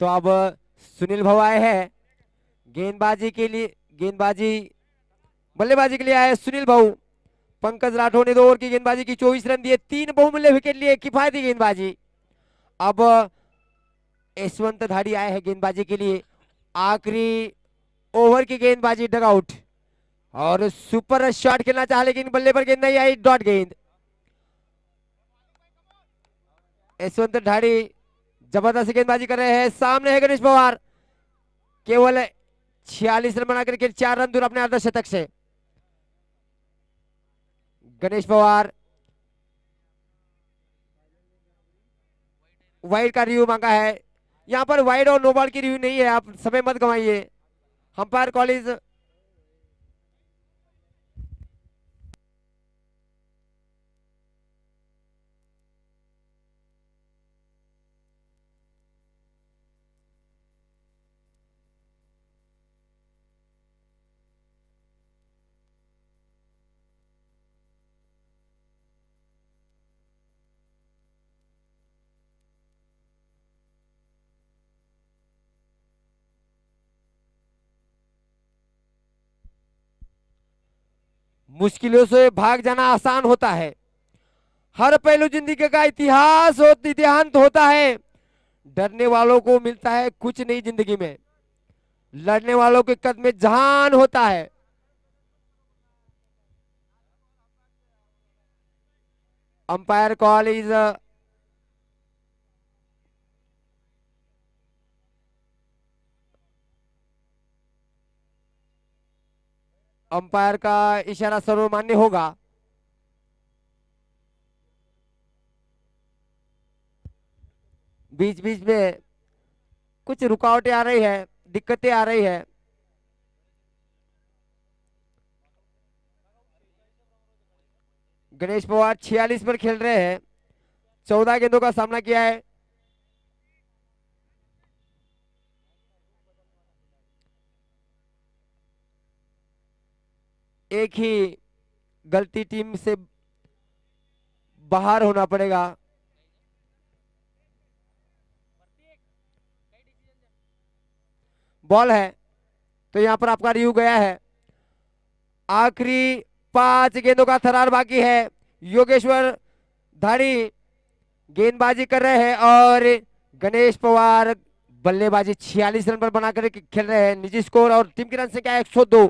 तो अब सुनील भाऊ आए हैं गेंदबाजी के लिए, गेंदबाजी बल्लेबाजी के लिए आए सुनील भाऊ। पंकज राठौर ने 2 ओवर की गेंदबाजी की, 24 रन दिए, 3 बहुमूल्य विकेट लिए, किफायती गेंदबाजी। अब यशवंत धाड़ी आए हैं गेंदबाजी के लिए, आखिरी ओवर की गेंदबाजी, डगआउट और सुपर शॉट खेलना चाहा लेकिन बल्ले पर गेंद नहीं आई, डॉट गेंद। यशवंत धाड़ी जबरदस्त गेंदबाजी कर रहे हैं, सामने है गणेश पवार, केवल 46 रन बनाकर के 4 रन दूर अपने अर्धशतक से। गणेश पवार वाइड का रिव्यू मांगा है, यहां पर वाइड और नो बॉल की रिव्यू नहीं है, आप समय मत गवाइए। अंपायर कॉलेज मुश्किलों से भाग जाना आसान होता है, हर पहलू जिंदगी का इतिहास इतिहांत होता है। डरने वालों को मिलता है कुछ नहीं जिंदगी में, लड़ने वालों के कद में जान होता है। अंपायर कॉल इज अंपायर का इशारा सर्वमान्य होगा। बीच बीच में कुछ रुकावटें आ रही है, दिक्कतें आ रही है। गणेश पवार 46 पर खेल रहे हैं, 14 गेंदों का सामना किया है। एक ही गलती टीम से बाहर होना पड़ेगा। बॉल है तो यहां पर आपका रिव्यू गया है। आखिरी 5 गेंदों का थरार बाकी है, योगेश्वर धाड़ी गेंदबाजी कर रहे हैं और गणेश पवार बल्लेबाजी 46 रन पर बनाकर खेल रहे हैं। निजी स्कोर और टीम की रन संख्या 102।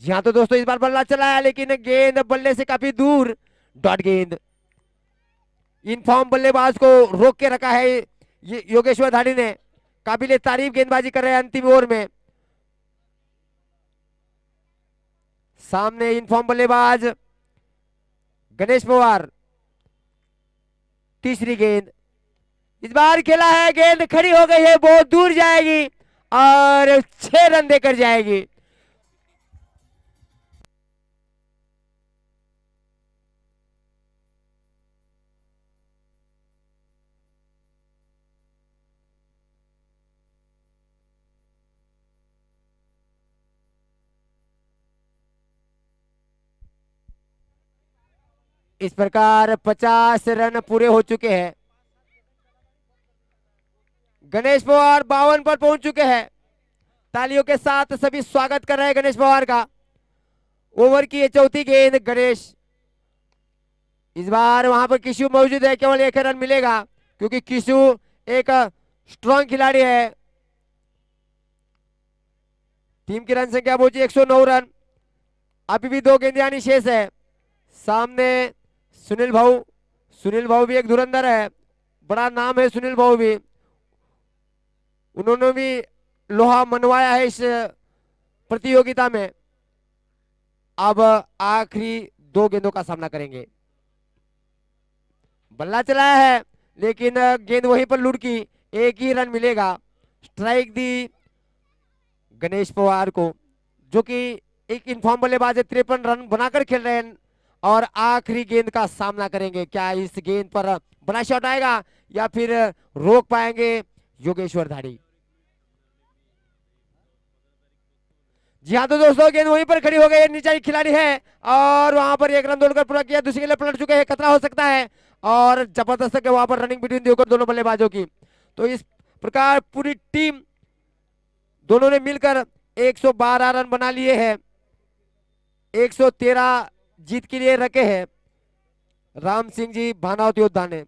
जी हाँ तो दोस्तों इस बार बल्ला चलाया लेकिन गेंद बल्ले से काफी दूर, डॉट गेंद। इनफॉर्म बल्लेबाज को रोक के रखा है योगेश्वर धाड़ी ने, काबिले तारीफ गेंदबाजी कर रहे हैं अंतिम ओवर में। सामने इनफॉर्म बल्लेबाज गणेश पवार, तीसरी गेंद इस बार खेला है, गेंद खड़ी हो गई है, बहुत दूर जाएगी और 6 रन देकर जाएगी। इस प्रकार 50 रन पूरे हो चुके हैं। गणेश पवार 52 पर पहुंच चुके हैं। तालियों के साथ सभी स्वागत कर रहे हैं गणेश पवार का। ओवर की ये चौथी गेंद गणेश, इस बार वहां पर किशु मौजूद है, केवल 1 रन मिलेगा क्योंकि किशु एक स्ट्रॉन्ग खिलाड़ी है। टीम की रन संख्या पहुंची 109 रन। अभी भी 2 गेंदबाजी शेष है। सामने सुनील भाऊ भी एक धुरंधर है, बड़ा नाम है सुनील भाऊ भी, उन्होंने भी लोहा मनवाया है इस प्रतियोगिता में। अब आखिरी 2 गेंदों का सामना करेंगे। बल्ला चलाया है लेकिन गेंद वहीं पर लुढ़की, 1 ही रन मिलेगा। स्ट्राइक दी गणेश पवार को, जो कि एक इनफॉर्म बल्लेबाज है, 53 रन बनाकर खेल रहे हैं और आखिरी गेंद का सामना करेंगे। क्या इस गेंद पर बड़ा शॉट आएगा या फिर रोक पाएंगे योगेश्वर धाड़ी? जी हाँ तो दोस्तों, गेंद वहीं पर खड़ी हो गई है, नीचे खिलाड़ी है और वहां पर 1 रन दौड़कर पूरा किया, दूसरी के लिए पलट चुके हैं, खतरा हो सकता है और जबरदस्त वहां पर रनिंग बिटवीन दी दोनों बल्लेबाजों की। तो इस प्रकार पूरी टीम दोनों ने मिलकर 112 रन बना लिए हैं, 113 जीत के लिए रखे हैं राम सिंह जी भानावत योद्धा ने।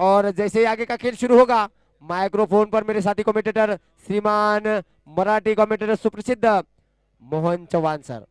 और जैसे ही आगे का खेल शुरू होगा, माइक्रोफोन पर मेरे साथी कमेंटेटर श्रीमान मराठी कमेंटेटर सुप्रसिद्ध मोहन चौहान सर।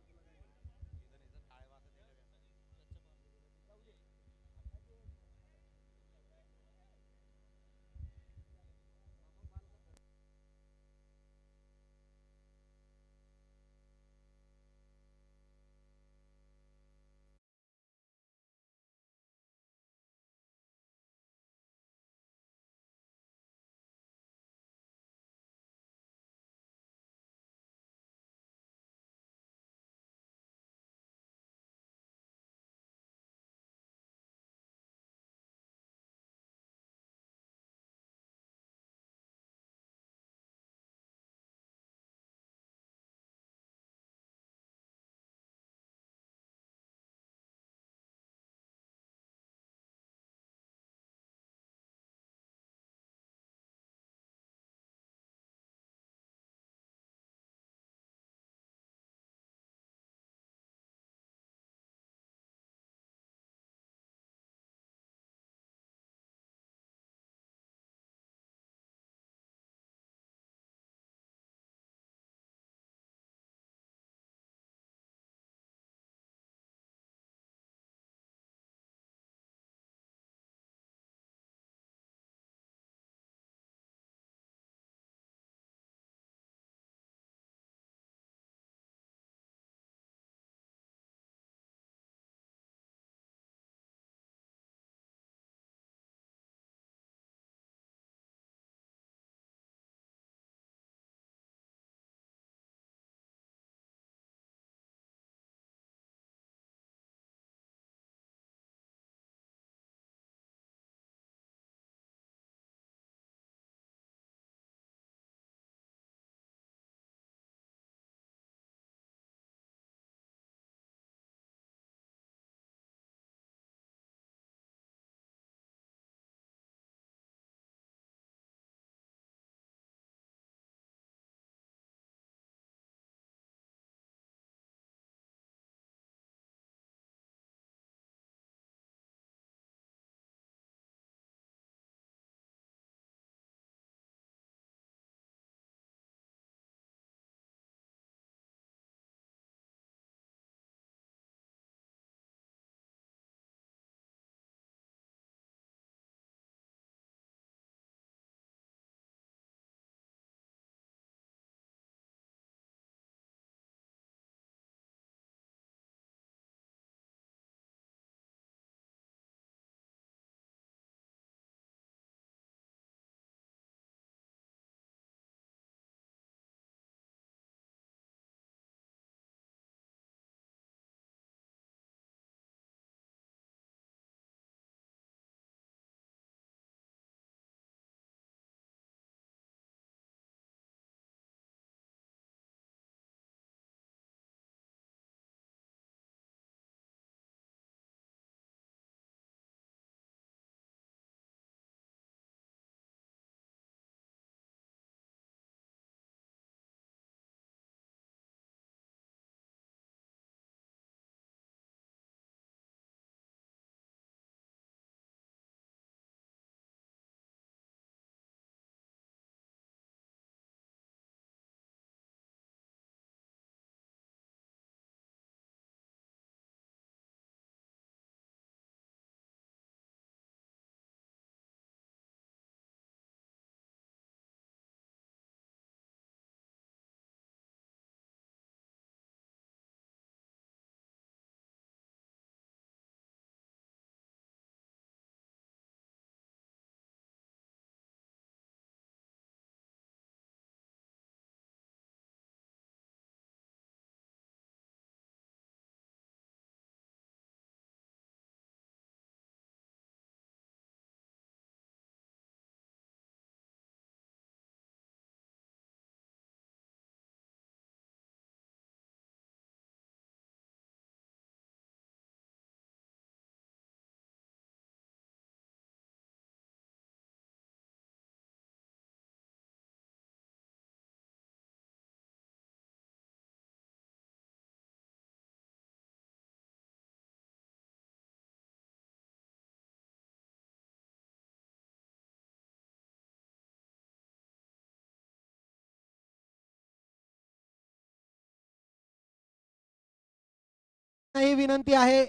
ही विनंती आहे,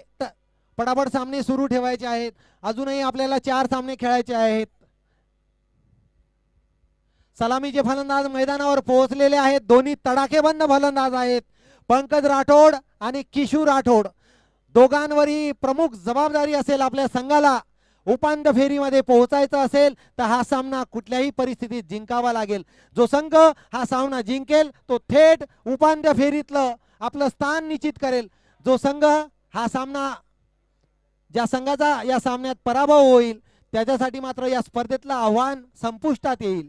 पटापट सामने सुरू ठेवायचे आहेत. अजूनही आपल्याला 4 सामने खेळायचे आहेत. सलामीचे फलंदाज मैदानावर पोहोचलेले आहेत. दोन्ही तडाखेबंद फलंदाज आहेत. पंकज राठोड आणि किशोर राठोड दोघांवरही प्रमुख जबाबदारी असेल. आपल्या संघाला उपांत्य फेरीमध्ये पोहोचायचं असेल तर हा सामना कुठल्याही परिस्थितीत जिंकावा लागेल. जो संघ हा सामना जिंकेल तो थेट उपांत्य फेरीतलं आपलं स्थान निश्चित करेल. जो संघ हा सामना, ज्या संघाचा या सामन्यात पराभव होईल त्याच्यासाठी मात्र या स्पर्धेतलं आव्हान संपुष्टात येईल.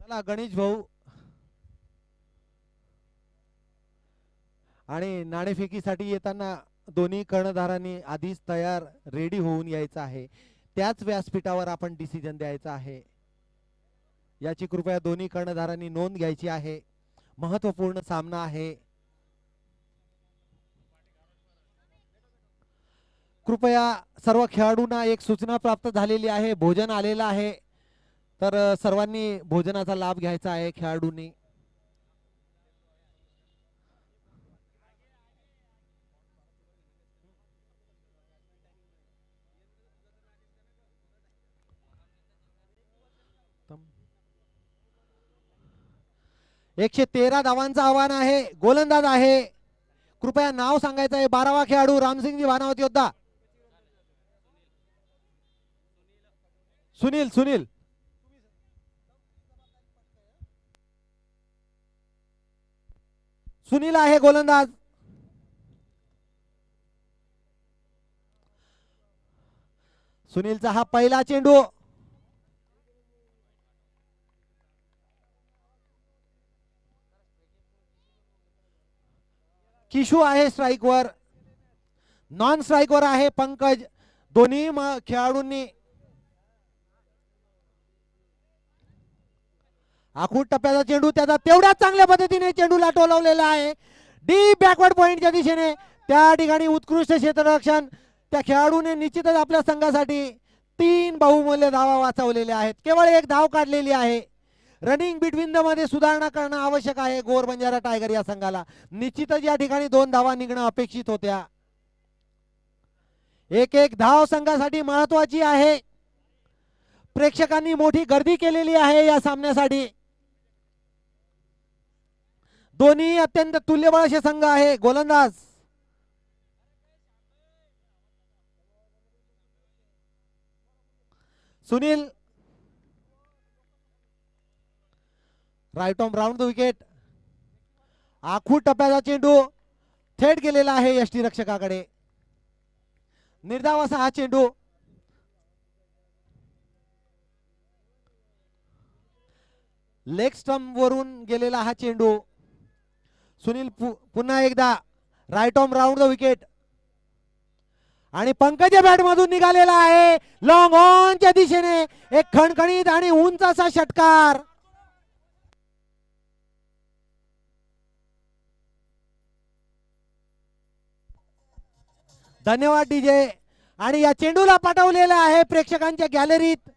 चला गणेश भाऊ, आणि नाणेफेकीसाठी येताना दोन्ही कर्णधारांनी आधीच तयार रेडी होऊन यायचं आहे. त्याच व्यासपीठावर आपण डिसिजन द्यायचा आहे. याची कृपया दोन्ही कर्णधारांनी नोंद घ्यायची आहे. महत्वपूर्ण सामना आहे. कृपया सर्व खेळाडूंना एक सूचना प्राप्त झालेली आहे. भोजन आलेलं आहे, तर सर्वांनी भोजनाचा लाभ घ्यायचा आहे. खेळाडूंनी एकशे 13 धावांचं आव्हान आहे. गोलंदाज आहे, कृपया नाव सांगायचं आहे. 12वा खेळाडू रामसिंगजी भानावत योद्धा. सुनील सुनील सुनील आहे गोलंदाज. सुनीलचा हा पहिला चेंडू. किशू आहे स्ट्राईकवर. नॉन स्ट्राईकवर आहे पंकज. दोन्ही खेळाडूंनी आखूड टप्प्याचा चेंडू, त्याचा तेवढ्याच चांगल्या पद्धतीने चेंडूला टोलवलेला आहे. डीप बॅकवर्ड पॉइंटच्या दिशेने. त्या ठिकाणी उत्कृष्ट क्षेत्ररक्षण. त्या खेळाडूने निश्चितच आपल्या संघासाठी 3 बहुमूल्य धावा वाचवलेल्या आहेत. केवळ 1 धाव काढलेली आहे. रनिंग बिटवीन द मध्ये सुधारणा करणं आवश्यक आहे. गोर बंजारा टायगर या संघाला निश्चितच या ठिकाणी 2 धावा निघणं अपेक्षित होत्या. 1-1 धाव संघासाठी महत्वाची आहे. प्रेक्षकांनी मोठी गर्दी केलेली आहे या सामन्यासाठी. दोन्ही अत्यंत तुल्यबळ असे संघ आहे. गोलंदाज Sunil, right on round the wicket. आखूड टप्प्याचा चेंडू थेट गेलेला आहे यष्टीरक्षकाकडे. निर्धाव असा हा चेंडू. लेग स्टंप वरून गेलेला हा चेंडू. सुनील पुन्हा एकदा right on round the wicket. आणि पंकज बॅट मधून निघालेला आहे. लॉंग ऑनच्या दिशेने एक खणखणीत आणि उंच असा षटकार. धन्यवाद डीजे. आणि या चेंडूला पाठवलेला आहे प्रेक्षकांच्या गॅलरीत.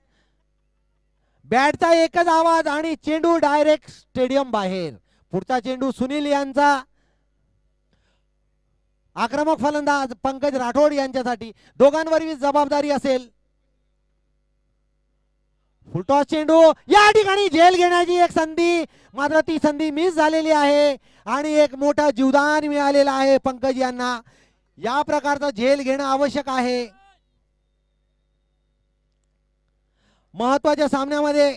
बॅटचा एकच आवाज आणि चेंडू डायरेक्ट स्टेडियम बाहेर. पुढचा चेंडू सुनील यांचा. आक्रमक फलंदाज पंकज राठोड यांच्यासाठी. दोघांवरही जबाबदारी असेल. फुलटॉस चेंडू. या ठिकाणी झेल घेण्याची एक संधी, मात्र ती संधी मिस झालेली आहे आणि एक मोठा जीवदान मिळालेला आहे पंकज यांना. या प्रकारचा झेल घेणं आवश्यक आहे. महत्वाच्या सामन्यामध्ये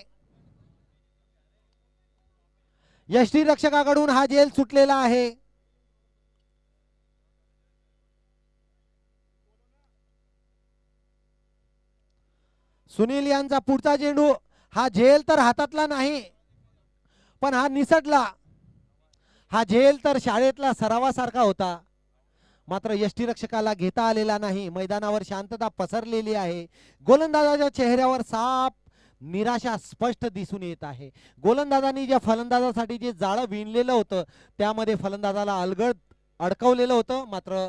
यष्टीरक्षकाकडून हा झेल सुटलेला आहे. सुनील यांचा पुढचा चेंडू. हा झेल तर हातातला नाही, पण हा निसटला. हा झेल तर शाळेतला सरावासारखा होता, मात्र यष्टीरक्षकाला घेता आलेला नाही. मैदानावर शांतता पसरलेली आहे. गोलंदाजाच्या चेहऱ्यावर साफ निराशा स्पष्ट दिसून येत आहे. गोलंदाजांनी ज्या फलंदाजासाठी जे जाळं विणलेलं होतं त्यामध्ये फलंदाजाला अलगद अडकवलेलं होतं, मात्र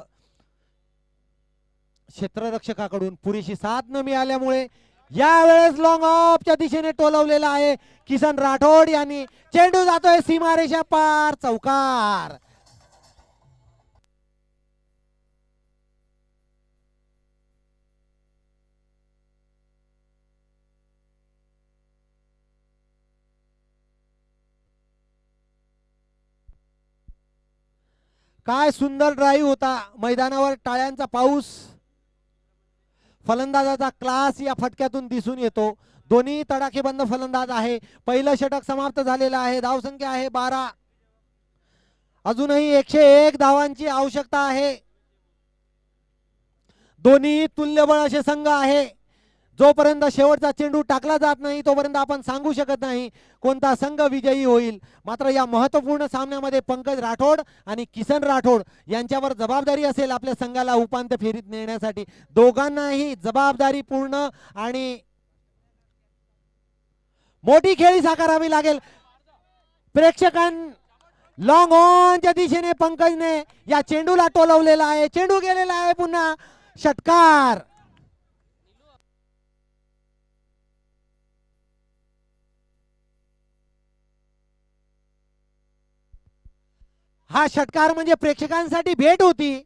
क्षेत्ररक्षकाकडून पुरेशी साथ न मिळाल्यामुळे यावेळेस लॉंग ऑफच्या दिशेने टोलवलेला आहे किसन राठोड यांनी. चेंडू जातोय सीमारेषा पार, चौकार. काय सुंदर ड्राईव्ह होता. मैदानावर टाळ्यांचा पाऊस. फलंदाजाचा क्लास या फटक्यातून दिसून येतो. दोन्ही तडाखेबंद फलंदाज आहे. पहिलं षटक समाप्त झालेलं आहे. धावसंख्या आहे 12. अजूनही 101 धावांची आवश्यकता आहे. दोन्ही तुल्यबळ असे संघ आहे. जोपर्यंत शेवटचा चेंडू टाकला जात नाही तोपर्यंत आपण सांगू शकत नाही कोणता संघ विजयी होईल. मात्र या महत्त्वपूर्ण सामन्यामध्ये पंकज राठोड आणि किसन राठोड यांच्यावर जबाबदारी असेल आपल्या संघाला उपांत्य फेरीत नेण्यासाठी. दोघांनाही जबाबदारीपूर्ण आणि मोठी खेळी साकारावी लागेल. प्रेक्षकां लॉंग ऑनच्या दिशेने पंकजने या चेंडूला टोलवलेला आहे. चेंडू गेलेला आहे. पुन्हा षटकार. हा षटकार म्हणजे प्रेक्षकांसाठी भेट होती.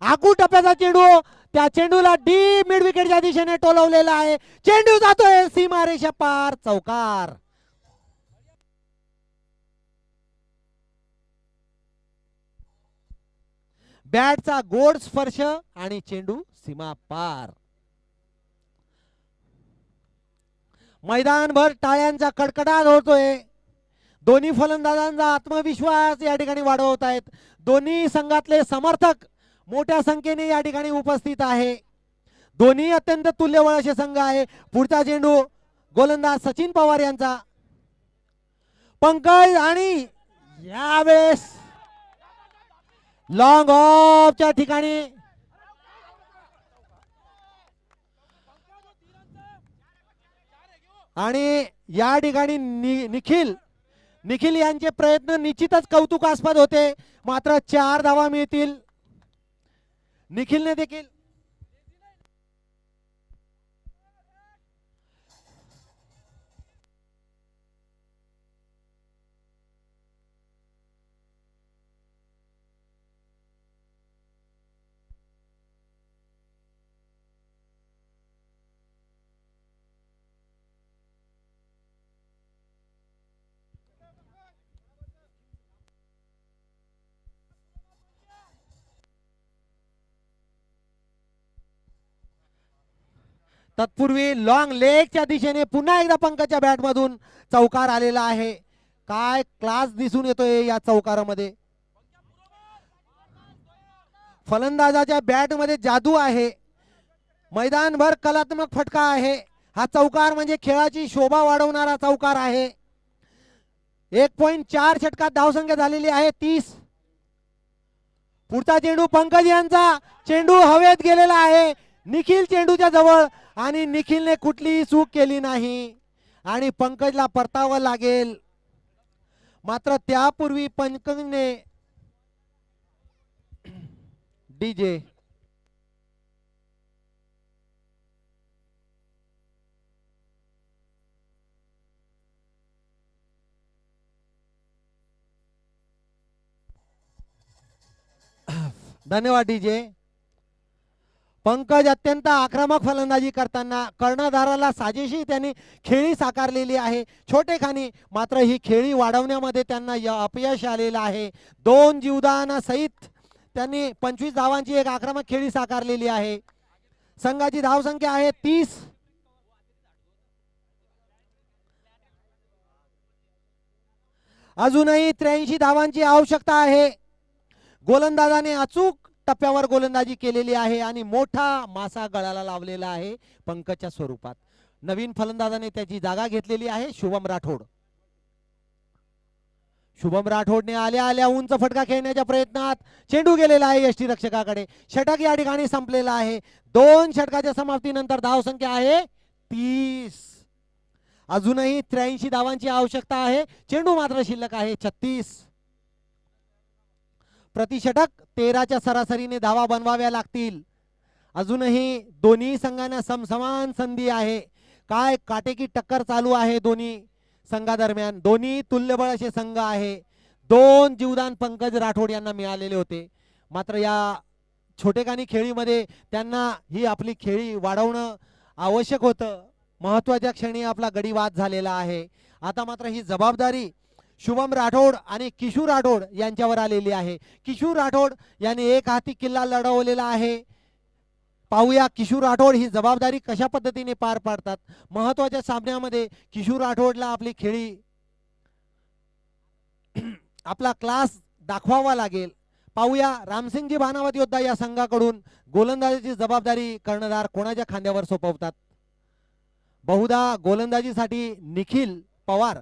आगू टप्प्याचा चेंडू, त्या चेंडूला डीप मिड विकेटच्या दिशेने टोलवलेला आहे. चेंडू जातोय सीमारेषा पार, चौकार. बॅटचा गोड स्पर्श आणि चेंडू सीमा पार. मैदानभर टाळ्यांचा कडकडाट होतोय. दोन्ही फलंदाजांचा आत्मविश्वास या ठिकाणी वाढवत आहेत. दोन्ही संघातले समर्थक मोठ्या संख्येने या ठिकाणी उपस्थित आहे. दोन्ही अत्यंत तुल्यबळ असे संघ आहे. पुढचा चेंडू गोलंदाज सचिन पवार यांचा. पंकज आणि यावेळेस लॉंग ऑफच्या ठिकाणी आणि या ठिकाणी निखिल यांचे प्रयत्न निश्चितच कौतुकास्पद होते. मात्र 4 धावा मिळतील. निखिलने देखील तत्पूर्वी लॉंग लेगच्या दिशेने पुन्हा एकदा पंकजच्या बॅटमधून चौकार आलेला आहे. काय क्लास दिसून येतोय या चौकारामध्ये. फलंदाजाच्या बॅटमध्ये जादू आहे. मैदानभर कलात्मक फटका आहे. हा चौकार म्हणजे खेळाची शोभा वाढवणारा चौकार आहे. 1.4 षटकात धावसंख्या झालेली आहे 30. पुढचा चेंडू पंकज यांचा. चेंडू हवेत गेलेला आहे. निखिल चेंडूच्या जवळ आणि निखिलने कुठलीही चूक केली नाही आणि पंकजला परतावं लागेल. मात्र त्यापूर्वी पंकजने डीजे धन्यवाद डीजे. पंकज अत्यंत आक्रमक फलंदाजी करताना कर्णधाराला साजेशी त्यांनी खेळी साकारलेली आहे छोटेखानी. मात्र ही खेळी वाढवण्यामध्ये त्यांना अपयश आलेलं आहे. 2 जीवदानासहित त्यांनी 25 धावांची एक आक्रमक खेळी साकारलेली आहे. संघाची धावसंख्या आहे 30. अजूनही 83 धावांची आवश्यकता आहे. गोलंदाजाने अचूक टप्प्यावर गोलंदाजी केलेली आहे आणि मोठा मासा गळाला लावलेला आहे पंकजच्या स्वरूपात. नवीन फलंदाजाने त्याची जागा घेतलेली आहे शुभम राठोड. शुभम राठोडने आल्या आल्या उंच फटका खेळण्याच्या प्रयत्नात चेंडू गेलेला आहे यष्टीरक्षकाकडे. षटक या ठिकाणी संपलेला आहे. 2 षटकाच्या समाप्तीनंतर धावसंख्या आहे 30. अजूनही 83 धावांची आवश्यकता आहे. चेंडू मात्र शिल्लक आहे 36. प्रतिषटक 13च्या सरासरीने धावा बनवाव्या लागतील. अजूनही दोन्ही संघांना समसमान संधी आहे. काय काटेकी टक्कर चालू आहे दोन्ही संघादरम्यान. दोन्ही तुल्यबळ असे संघ आहे. 2 जीवदान पंकज राठोड यांना मिळालेले होते, मात्र या छोटेखानी खेळीमध्ये त्यांना ही आपली खेळी वाढवणं आवश्यक होतं. महत्वाच्या क्षणी आपला गडी बाद झालेला आहे. आता मात्र ही जबाबदारी शुभम राठोड आणि किशोर राठोड यांच्यावर आलेली आहे. किशोर राठोड यांनी एक हाती किल्ला लढवलेला आहे. पाहूया किशोर राठोड ही जबाबदारी कशा पद्धतीने पार पाडतात. महत्वाच्या सामन्यामध्ये किशोर राठोडला आपली खेळी आपला क्लास दाखवावा लागेल. पाहूया रामसिंगजी भानावत योद्धा या संघाकडून गोलंदाजीची जबाबदारी कर्णधार कोणाच्या खांद्यावर सोपवतात. बहुधा गोलंदाजीसाठी निखिल पवार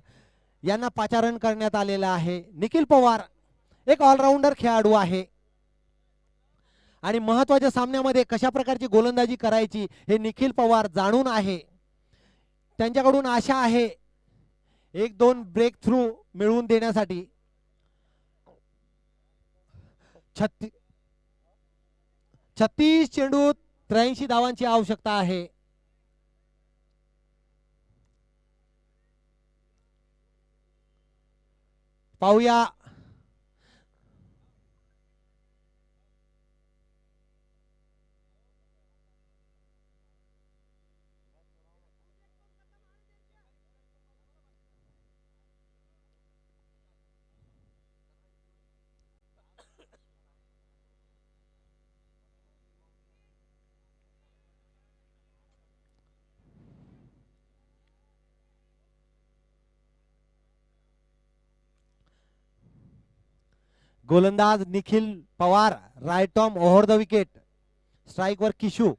यांना पाचारण करण्यात आलेलं आहे. निखिल पवार एक ऑलराऊंडर खेळाडू आहे आणि महत्वाच्या सामन्यामध्ये कशा प्रकारची गोलंदाजी करायची हे निखिल पवार जाणून आहे. त्यांच्याकडून आशा आहे 1-2 ब्रेक थ्रू मिळवून देण्यासाठी. 36 चेंडूत 83 धावांची आवश्यकता आहे. पाहूया गोलंदाज Nikhil Pawar, right arm over the wicket, strike वर किशू.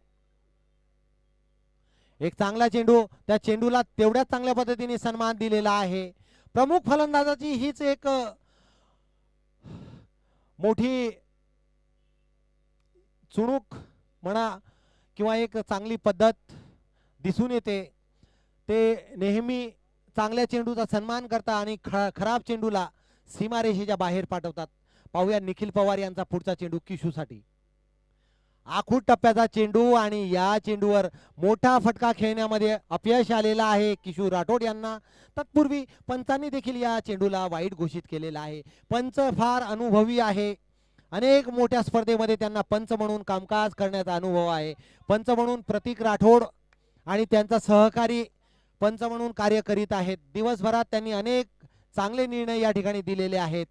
एक चांगला चेंडू, त्या चेंडूला तेवढ्याच चांगल्या पद्धतीने सन्मान दिलेला आहे. प्रमुख फलंदाजाची हीच एक मोठी चुणूक म्हणा किंवा एक चांगली पद्धत दिसून येते. ते नेहमी चांगल्या चेंडूचा सन्मान करतात आणि खराब चेंडूला सीमारेषेच्या बाहेर पाठवतात. पाहूया निखिल पवार यांचा पुढचा चेंडू किशूसाठी. आखूड टप्प्याचा चेंडू आणि या चेंडूवर मोठा फटका खेळण्यामध्ये अपयश आलेला आहे किशोर राठोड यांना. तत्पूर्वी पंचांनी देखील या चेंडूला वाईट घोषित केलेला आहे. पंच फार अनुभवी आहे. अनेक मोठ्या स्पर्धेमध्ये त्यांना पंच म्हणून कामकाज करण्याचा अनुभव आहे. पंच म्हणून प्रतीक राठोड आणि त्यांचा सहकारी पंच म्हणून कार्य करीत आहेत. दिवसभरात त्यांनी अनेक चांगले निर्णय या ठिकाणी दिलेले आहेत.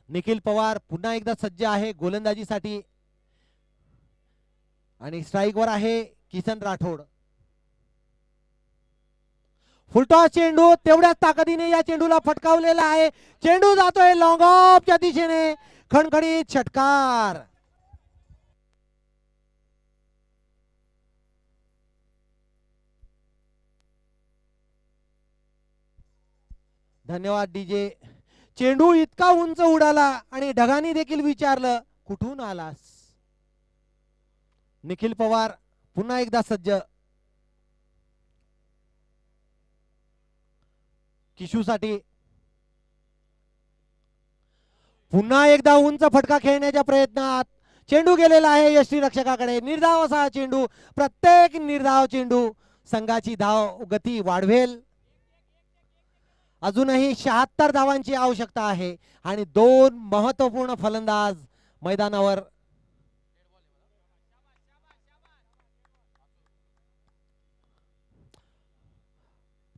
निखिल पवार पुन्हा एकदा सज्ज आहे गोलंदाजीसाठी आणि स्ट्राइक वर आहे किसन राठोड. फुलटॉस चेंडू तेवढ्याच ताकदीने या चेंडूला फटकावलेला आहे. चेंडू जातोय लॉंग ऑफच्या दिशेने, खणखणीत षटकार. धन्यवाद डीजे. चेंडू इतका उंच उडाला आणि ढगांनी देखील विचारलं कुठून आलास. निखिल पवार पुन्हा एकदा सज्ज. किशूसाठी पुन्हा एकदा उंच फटका खेळण्याच्या प्रयत्नात चेंडू गेलेला आहे यष्टीरक्षकाकडे. निर्धाव असा चेंडू, प्रत्येक निर्धाव चेंडू संघाची धाव गती वाढवेल. अजूनही 76 धावांची आवश्यकता आहे आणि 2 महत्वपूर्ण फलंदाज मैदानावर.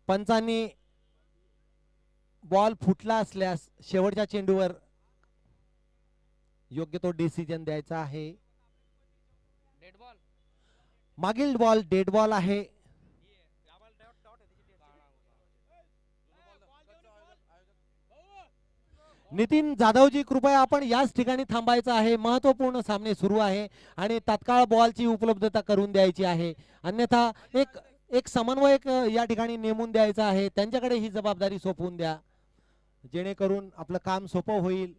पंचांनी बॉल फुटला असल्यास शेवटच्या चेंडूवर योग्य तो डिसिजन द्यायचा आहे. मागील बॉल डेड बॉल आहे. नितीन जाधवजी कृपया आपण याच ठिकाणी थांबायचं आहे. महत्वपूर्ण सामने सुरू आहे आणि तात्काळ बॉलची उपलब्धता करून द्यायची आहे. अन्यथा एक समन्वयक या ठिकाणी नेमून द्यायचा आहे. त्यांच्याकडे ही जबाबदारी सोपवून द्या जेणेकरून आपलं काम सोपं होईल.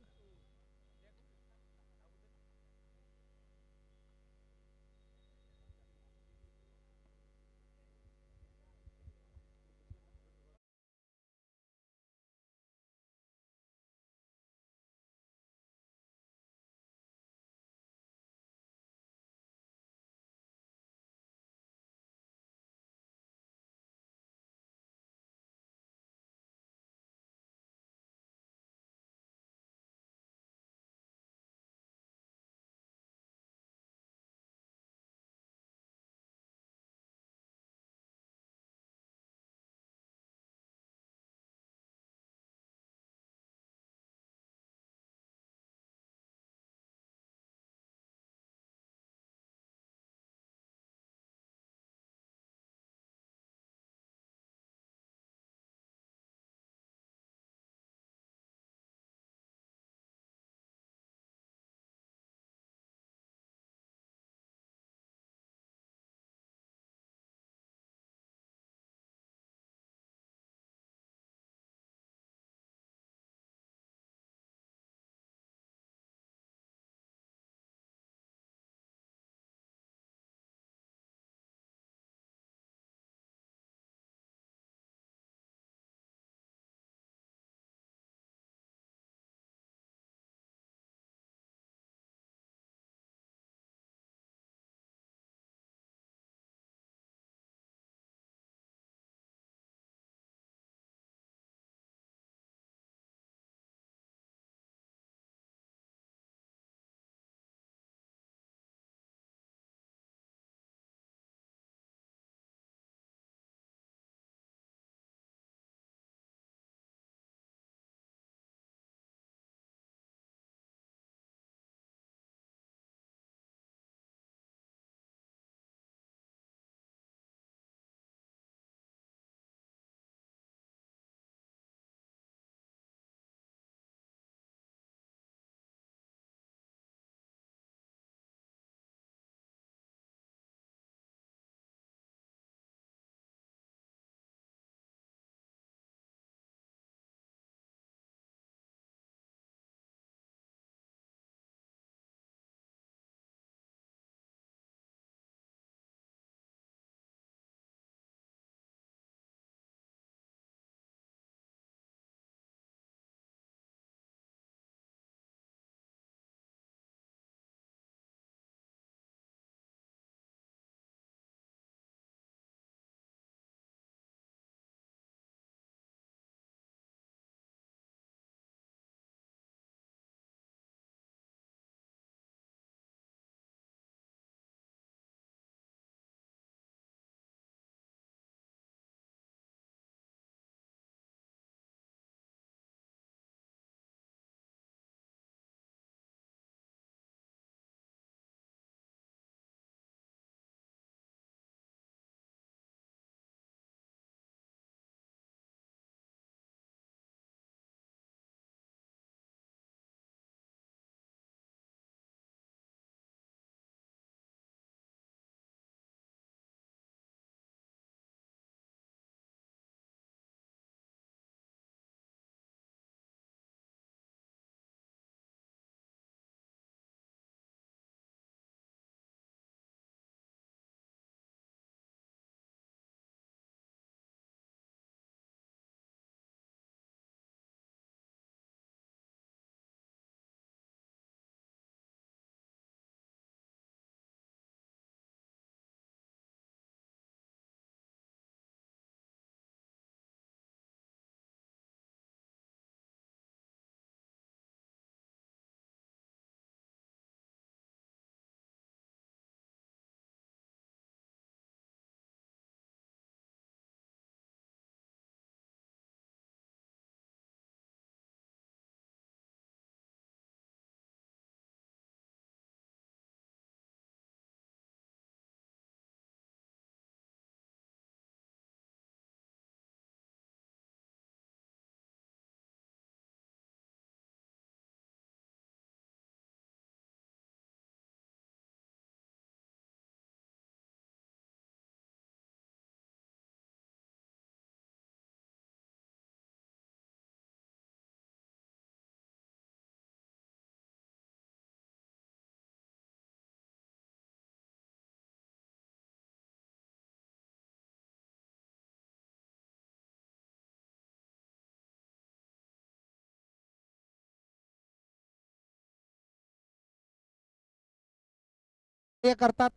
कार्य करतात.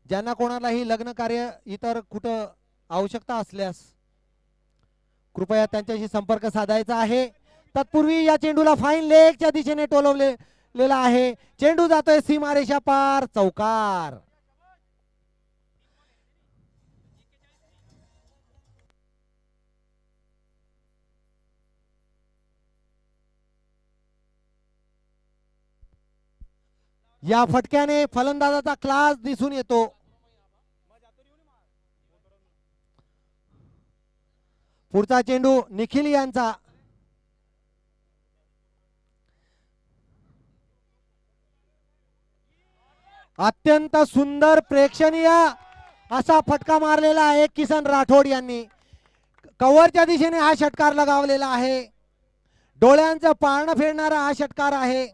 ज्यांना कोणालाही लग्न कार्य इतर कुठं आवश्यकता असल्यास कृपया त्यांच्याशी संपर्क साधायचा आहे. तत्पूर्वी या चेंडूला फाईन लेगच्या दिशेने टोलवलेला आहे. चेंडू जातोय सीमारेषा पार, चौकार. या फटक्याने फलंदाजाचा क्लास दिसून येतो. पुढचा चेंडू निखिल यांचा. अत्यंत सुंदर प्रेक्षणीय असा फटका मारलेला आहे किसन राठोड यांनी. कव्हरच्या दिशेने हा षटकार लगावलेला आहे. डोळ्यांचं पारणं फेडणारा हा षटकार आहे.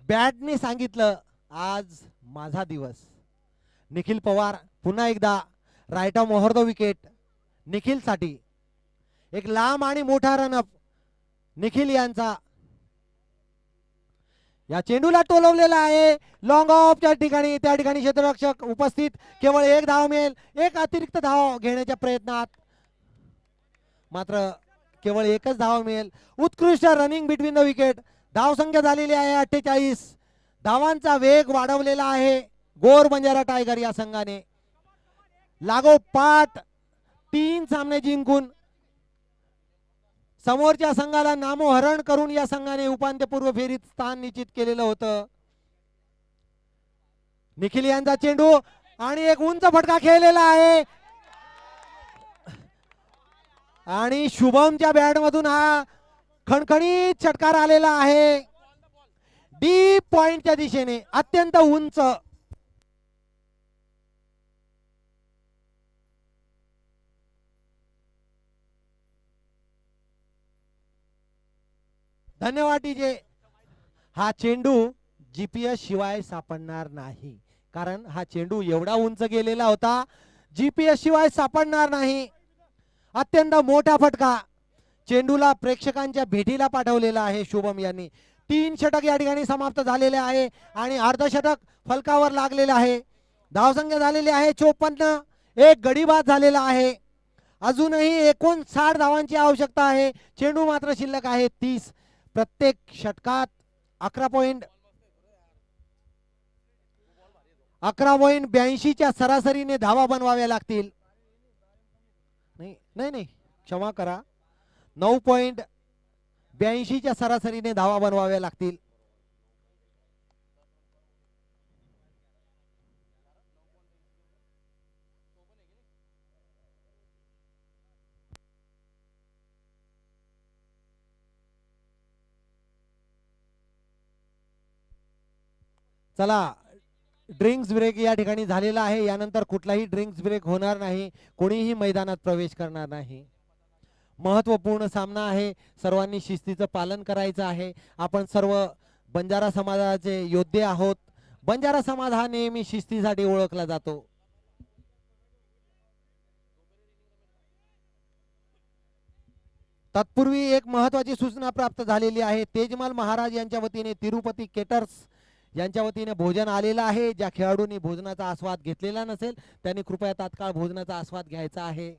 बॅटने सांगितलं आज माझा दिवस. निखिल पवार पुन्हा एकदा राईट ऑफ मोहर द विकेट निखिल साठी. एक लांब आणि मोठा रनअप निखिल यांचा. या चेंडूला टोलवलेला आहे लॉंग ऑफच्या ठिकाणी. त्या ठिकाणी क्षेत्ररक्षक उपस्थित. केवळ एक धाव मिळेल. एक अतिरिक्त धाव घेण्याच्या प्रयत्नात मात्र केवळ एकच धाव मिळेल. उत्कृष्ट रनिंग बिटवीन द विकेट. धावसंख्या झालेली आहे 48. धावांचा वेग वाढवलेला आहे गोर बंजारा टायगर या संघाने. लागोपाठ 3 सामने जिंकून समोरच्या संघाला नामोहरण करून या संघाने उपांत्यपूर्व फेरीत स्थान निश्चित केलेलं होतं. निखिल यांचा चेंडू आणि एक उंच फटका खेळलेला आहे आणि शुभमच्या बॅट मधून हा खणखणीत षटकार आलेला आहे डीप पॉइंटच्या दिशेने. अत्यंत उंच. धन्यवाद डीजे. हा चेंडू जीपीएस शिवाय सापडणार नाही कारण हा चेंडू एवढा उंच गेलेला होता. जीपीएस शिवाय सापडणार नाही. अत्यंत मोठा फटका. चेंडूला प्रेक्षकांच्या भेटीला पाठवलेला आहे शुभम यांनी. 3 षटक या ठिकाणी समाप्त झालेले आहे आणि अर्धशतक फलकावर लागलेले आहे. धावसंख्या झालेली आहे 54. एक गडी बाद झालेला आहे. अजूनही 59 धावांची आवश्यकता आहे. चेंडू मात्र शिल्लक आहे 30. प्रत्येक षटकात 11.82च्या सरासरीने धावा बनवाव्या लागतील. नाही क्षमा करा. 9.82च्या सरासरीने धावा बनवाव्या लागतील. चला ड्रिंक्स ब्रेक या ठिकाणी झालेला आहे. यानंतर कुठलाही ड्रिंक्स ब्रेक होणार नाही. कोणीही मैदानात प्रवेश करणार नाही. महत्वपूर्ण सामना आहे. सर्वांनी शिस्तीचं पालन करायचं आहे. आपण सर्व बंजारा समाजाचे योद्धे आहोत. बंजारा समाज हा नेहमी शिस्तीसाठी ओळखला जातो. तत्पूर्वी एक महत्वाची सूचना प्राप्त झालेली आहे. तेजमाल महाराज यांच्या वतीने तिरुपती केटर्स यांच्या वतीने भोजन आलेलं आहे. ज्या खेळाडूंनी भोजनाचा आस्वाद घेतलेला नसेल त्यांनी कृपया तात्काळ भोजनाचा आस्वाद घ्यायचा आहे.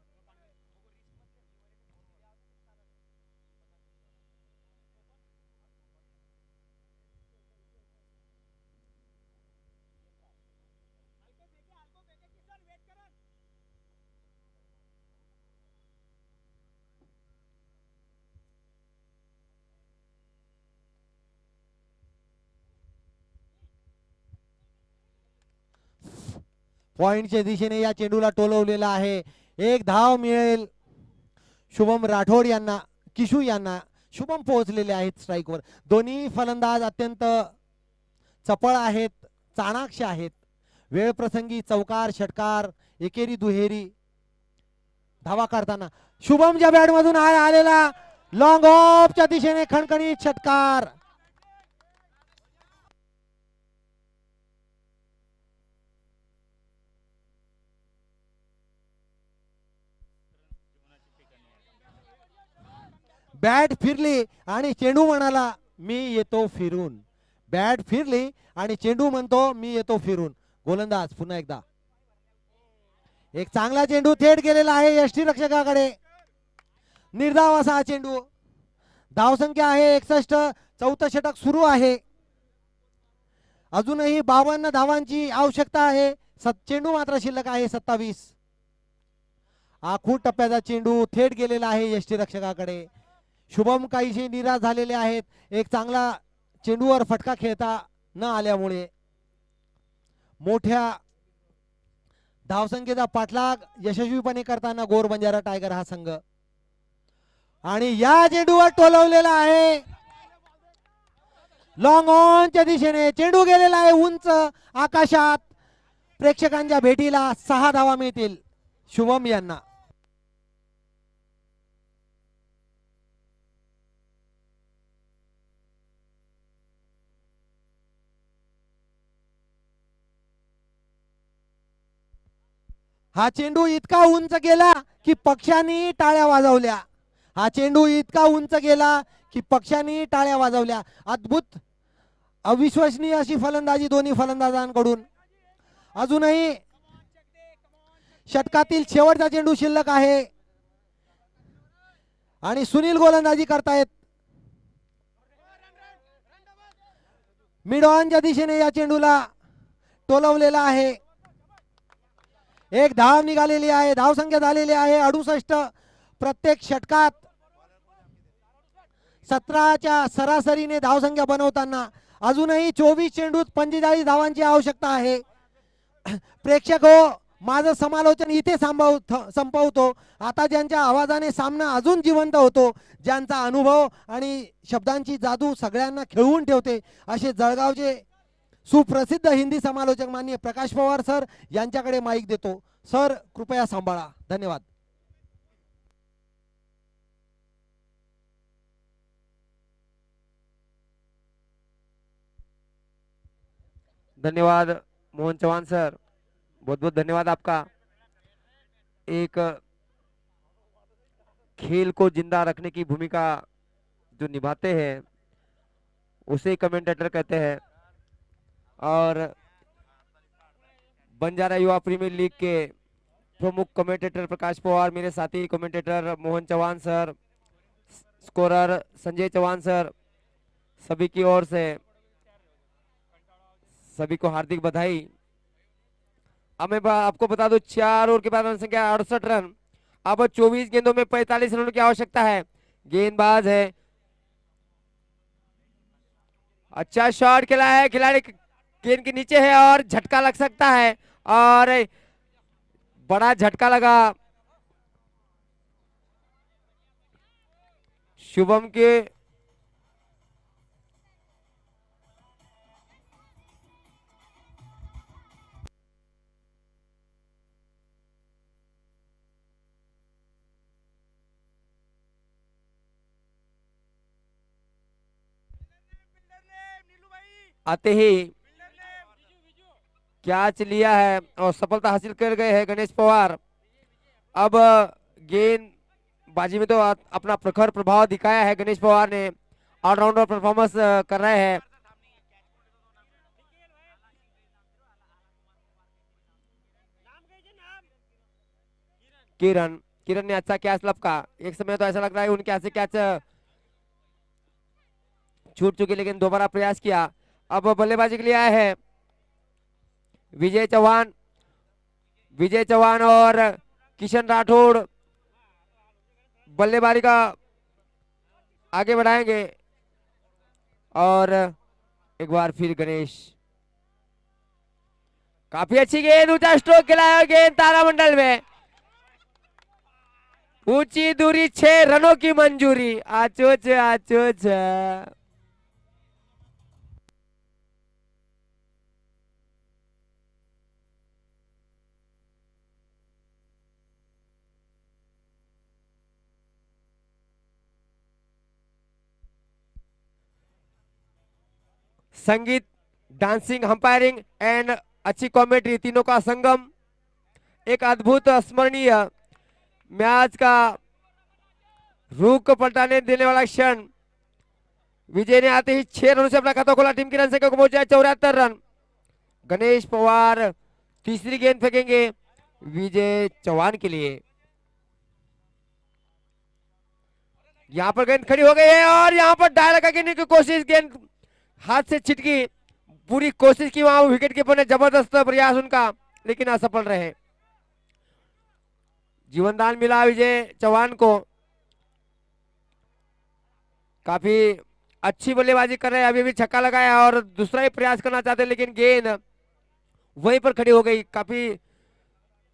पॉइंटच्या दिशेने या चेंडूला टोलवलेला आहे. एक धाव मिळेल शुभम राठोड यांना. किशू यांना. शुभम पोहोचलेले आहेत स्ट्राईकवर. दोन्ही फलंदाज अत्यंत चपळ आहेत. चाणाक्ष आहेत. वेळ प्रसंगी चौकार षटकार एकेरी दुहेरी धावा काढताना शुभमच्या बॅट मधून आलेला लॉंग ऑफच्या दिशेने खणखणीत षटकार. बॅट फिरली आणि चेंडू म्हणाला मी येतो फिरून. बॅट फिरली आणि चेंडू म्हणतो मी येतो फिरून. गोलंदाज पुन्हा एकदा. एक चांगला चेंडू थेट गेलेला आहे यष्टीरक्षकाकडे. निर्धाव असा हा चेंडू. धावसंख्या आहे 61. चौथं षटक सुरू आहे. अजूनही 52 धावांची आवश्यकता आहे. चेंडू मात्र शिल्लक आहे 27. आखूड टप्प्याचा चेंडू थेट गेलेला आहे यष्टीरक्षकाकडे. शुभम काहीशी निराश झालेले आहेत. एक चांगला चेंडूवर फटका खेळता न आल्यामुळे. मोठ्या धावसंख्येचा पाठलाग यशस्वीपणे करताना गोर बंजारा टायगर हा संघ. आणि या चेंडूवर टोलवलेला आहे. लॉंग ऑनच्या दिशेने चेंडू गेलेला आहे उंच आकाशात. प्रेक्षकांच्या भेटीला 6 धावा मिळतील शुभम यांना. हा चेंडू इतका उंच गेला की पक्षांनी टाळ्या वाजवल्या. हा चेंडू इतका उंच गेला की पक्षांनी टाळ्या वाजवल्या. अद्भुत अविश्वसनीय अशी फलंदाजी दोन्ही फलंदाजांकडून. अजूनही षटकातील शेवटचा चेंडू शिल्लक आहे आणि सुनील गोलंदाजी करतायत. मिड ऑनच्या दिशेने या चेंडूला टोलवलेला आहे. एक धाव निघालेली आहे. धावसंख्या झालेली आहे 68. प्रत्येक षटकात 17च्या सरासरीने धावसंख्या बनवताना अजूनही 24 चेंडूत 45 धावांची आवश्यकता आहे. प्रेक्षक हो, माझं समालोचन इथे संपवतो. आता ज्यांच्या आवाजाने सामना अजून जिवंत होतो, ज्यांचा अनुभव आणि शब्दांची जादू सगळ्यांना खेळवून ठेवते, असे जळगावचे सुप्रसिद्ध हिंदी समालोचक माननीय प्रकाश पवार सर यांच्याकडे माईक देतो. सर कृपया सांभाळा. धन्यवाद. धन्यवाद मोहन चौहान सर, बहुत बहुत धन्यवाद आपका. एक खेल को जिंदा रखने की भूमिका जो निभाते हैं उसे कमेंटेटर कहते हैं. और बंजारा युवा प्रीमियर लीग के प्रमुख कमेंटेटर प्रकाश पवार, मेरे साथी commentator Mohan Chauhan sir, scorer Sanjay Chauhan sir, सभी की ओर से सभी को हार्दिक बधाई. अब मैं आपको बता दूं 4 ओवर के बाद रन संख्या 68 रन. अब 24 गेंदों में 45 रनों की आवश्यकता है. गेंदबाज है, अच्छा शॉट खेला है, खिलाड़ी गेंद के नीचे है और झटका लग सकता है और बड़ा झटका लगा शुभम के. आते ही कैच लिया है और सफलता हासिल कर गए हैं गणेश पवार. अब गेंद बाजी में तो अपना प्रखर प्रभाव दिखाया है गणेश पवार ने. ऑलराउंडर परफॉर्मेंस कर रहे हैं. किरण ने अच्छा कैच लपका. एक समय तो ऐसा लग रहा है उनके हाथ से कैच छूट चुकी, लेकिन दोबारा प्रयास किया. अब बल्लेबाजी के लिए आए हैं विजय चौहान और किशन राठौड़ बल्लेबाजी का आगे बढ़ाएंगे. और एक बार फिर गणेश, काफी अच्छी गेंद, ऊंचा स्ट्रोक खिलाया, गेंद तारामंडल में, ऊंची दूरी 6 रनों की मंजूरी. आचोच आचोच. संगीत, डांसिंग, अंपायरिंग एंड अच्छी कॉमेंट्री, तीनों का संगम, एक अद्भुत स्मरणीय मैच का रूख को पलटाने देने वाला क्षण। विजय ने आते ही 6 रनों से अपना खाता खोला। टीम की रन संख्या को पहुंचा 74 रन। गणेश पवार तीसरी गेंद फेंकेंगे विजय चौहान के लिए। यहां पर गेंद खड़ी हो गई है और यहां पर डायरेक्ट गिरने की कोशिश, गेंद हाथ से छिटकी। पूरी कोशिश की वहां विकेट कीपर ने, जबरदस्त प्रयास उनका, लेकिन असफल रहे। जीवनदान मिला विजय चौहान को। काफी अच्छी बल्लेबाजी कर रहे हैं। अभी भी छक्का लगाया और दूसरा ही प्रयास करना चाहते, लेकिन गेंद वहीं पर खड़ी हो गई। काफी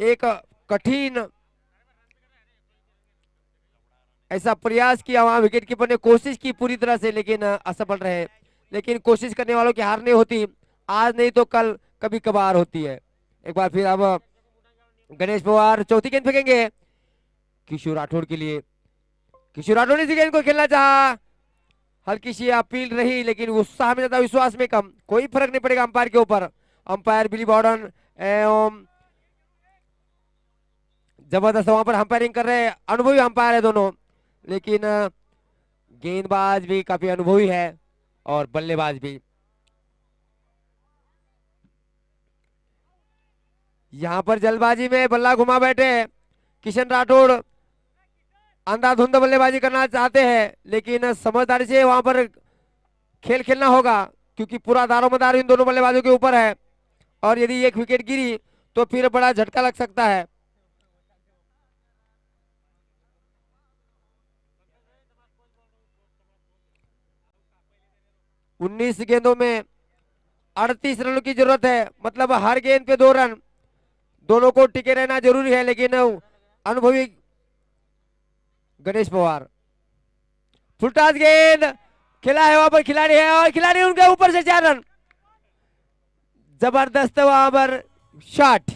एक कठिन ऐसा प्रयास किया वहां विकेट कीपर ने, कोशिश की पूरी तरह से, लेकिन असफल रहे। लेकिन कोशिश करने वालों की हार नहीं होती, आज नहीं तो कल कभी कभार होती है। एक बार फिर अब गणेश पवार चौथी गेंद फेंकेंगे किशोर राठौड़ के लिए। किशोर राठौड़ ने इस गेंद को खेलना चाहा, हल्की सी अपील रही, लेकिन उत्साह में ज्यादा विश्वास में कम। कोई फर्क नहीं पड़ेगा अंपायर के ऊपर। अंपायर बिली बॉर्डन एवं जबरदस्त वहां पर अंपायरिंग कर रहे हैं, अनुभवी अंपायर है दोनों। लेकिन गेंदबाज भी काफी अनुभवी है और बल्लेबाज भी। यहां पर जल्दबाजी में बल्ला घुमा बैठे किशन राठौड़, अंधाधुंध बल्लेबाजी करना चाहते हैं, लेकिन समझदारी से वहां पर खेल खेलना होगा, क्योंकि पूरा दारोमदार इन दोनों बल्लेबाजों के ऊपर है। और यदि एक विकेट गिरी तो फिर बड़ा झटका लग सकता है। उन्नीस गेंदों में 38 रनों की जरूरत है, मतलब हर गेंद पे 2 रन। दोनों को टिके रहना जरूरी है, लेकिन अनुभवी गणेश पवार, फुलटास गेंद खेला है, वहां पर खिलाड़ी है और खिलाड़ी उनके ऊपर से 4 रन। जबरदस्त वहां पर शॉट।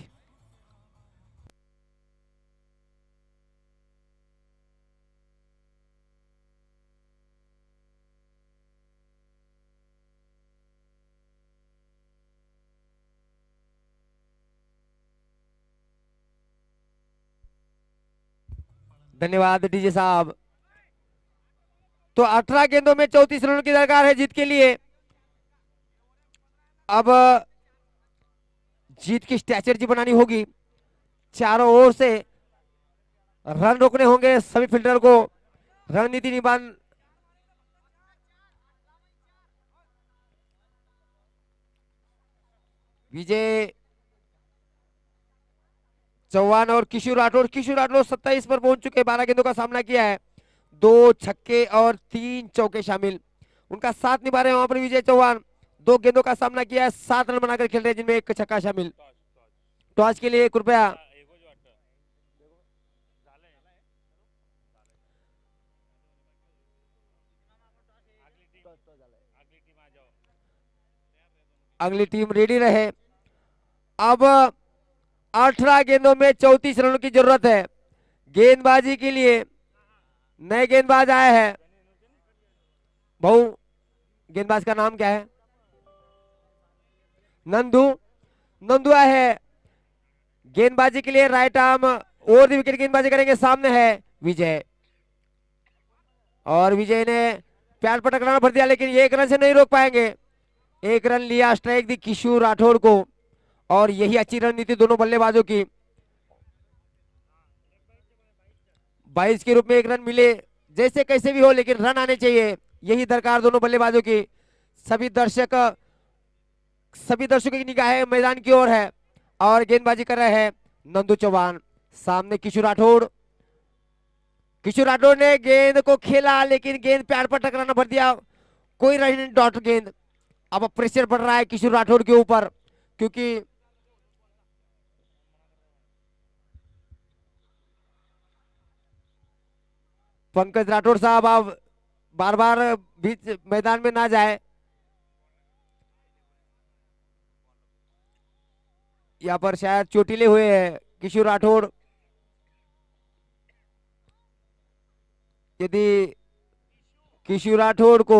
धन्यवाद डीजे साहब। तो 18 गेंदों में 34 रनों की दरकार है जीत के लिए। अब जीत की स्ट्रैटेजी बनानी होगी, चारों ओर से रन रोकने होंगे सभी फील्डर को, रणनीति निभान। विजय चौहान और किशोर राठौड़, 27 पर पहुंच चुके, 12 गेंदों का सामना किया है, 2 छक्के और 3 चौके शामिल। उनका साथ निभा रहे हैं वहां पर विजय चौहान। 2 गेंदों का सामना किया है, 7 रन बनाकर खेल रहे हैं, जिनमें 1 छक्का शामिल। टॉस के लिए कृपया अगली टीम रेडी रहे। अब 18 गेंदों में 34 रनों की जरूरत है। गेंदबाजी के लिए नए गेंदबाज आए हैं। बहु गेंदबाज का नाम क्या है? नंदू। नंदू आए हैं गेंदबाजी के लिए, राइट आर्म और विकेट गेंदबाजी करेंगे। सामने है विजय, और विजय ने प्यार पटक रन भर दिया, लेकिन 1 रन से नहीं रोक पाएंगे। 1 रन लिया, स्ट्राइक दी किशोर राठौड़ को, और यही अच्छी रणनीति दोनों बल्लेबाजों की। 22 के रूप में 1 रन मिले, जैसे कैसे भी हो, लेकिन रन आने चाहिए, यही दरकार दोनों बल्लेबाजों की। सभी दर्शकों की निगाहें मैदान की ओर है और गेंदबाजी कर रहे हैं नंदू चौहान। सामने किशोर राठौड़। किशोर राठौड़ ने गेंद को खेला, लेकिन गेंद पैर पर टकराना भर दिया, कोई रन नहीं, डॉट गेंद। अब प्रेशर बढ़ रहा है किशोर राठौड़ के ऊपर, क्योंकि पंकज राठौड़ साहब अब बार बार बीच मैदान में ना जाए। यहाँ पर शायद चोटिले हुए हैं किशोर राठौड़। यदि किशोर राठौड़ को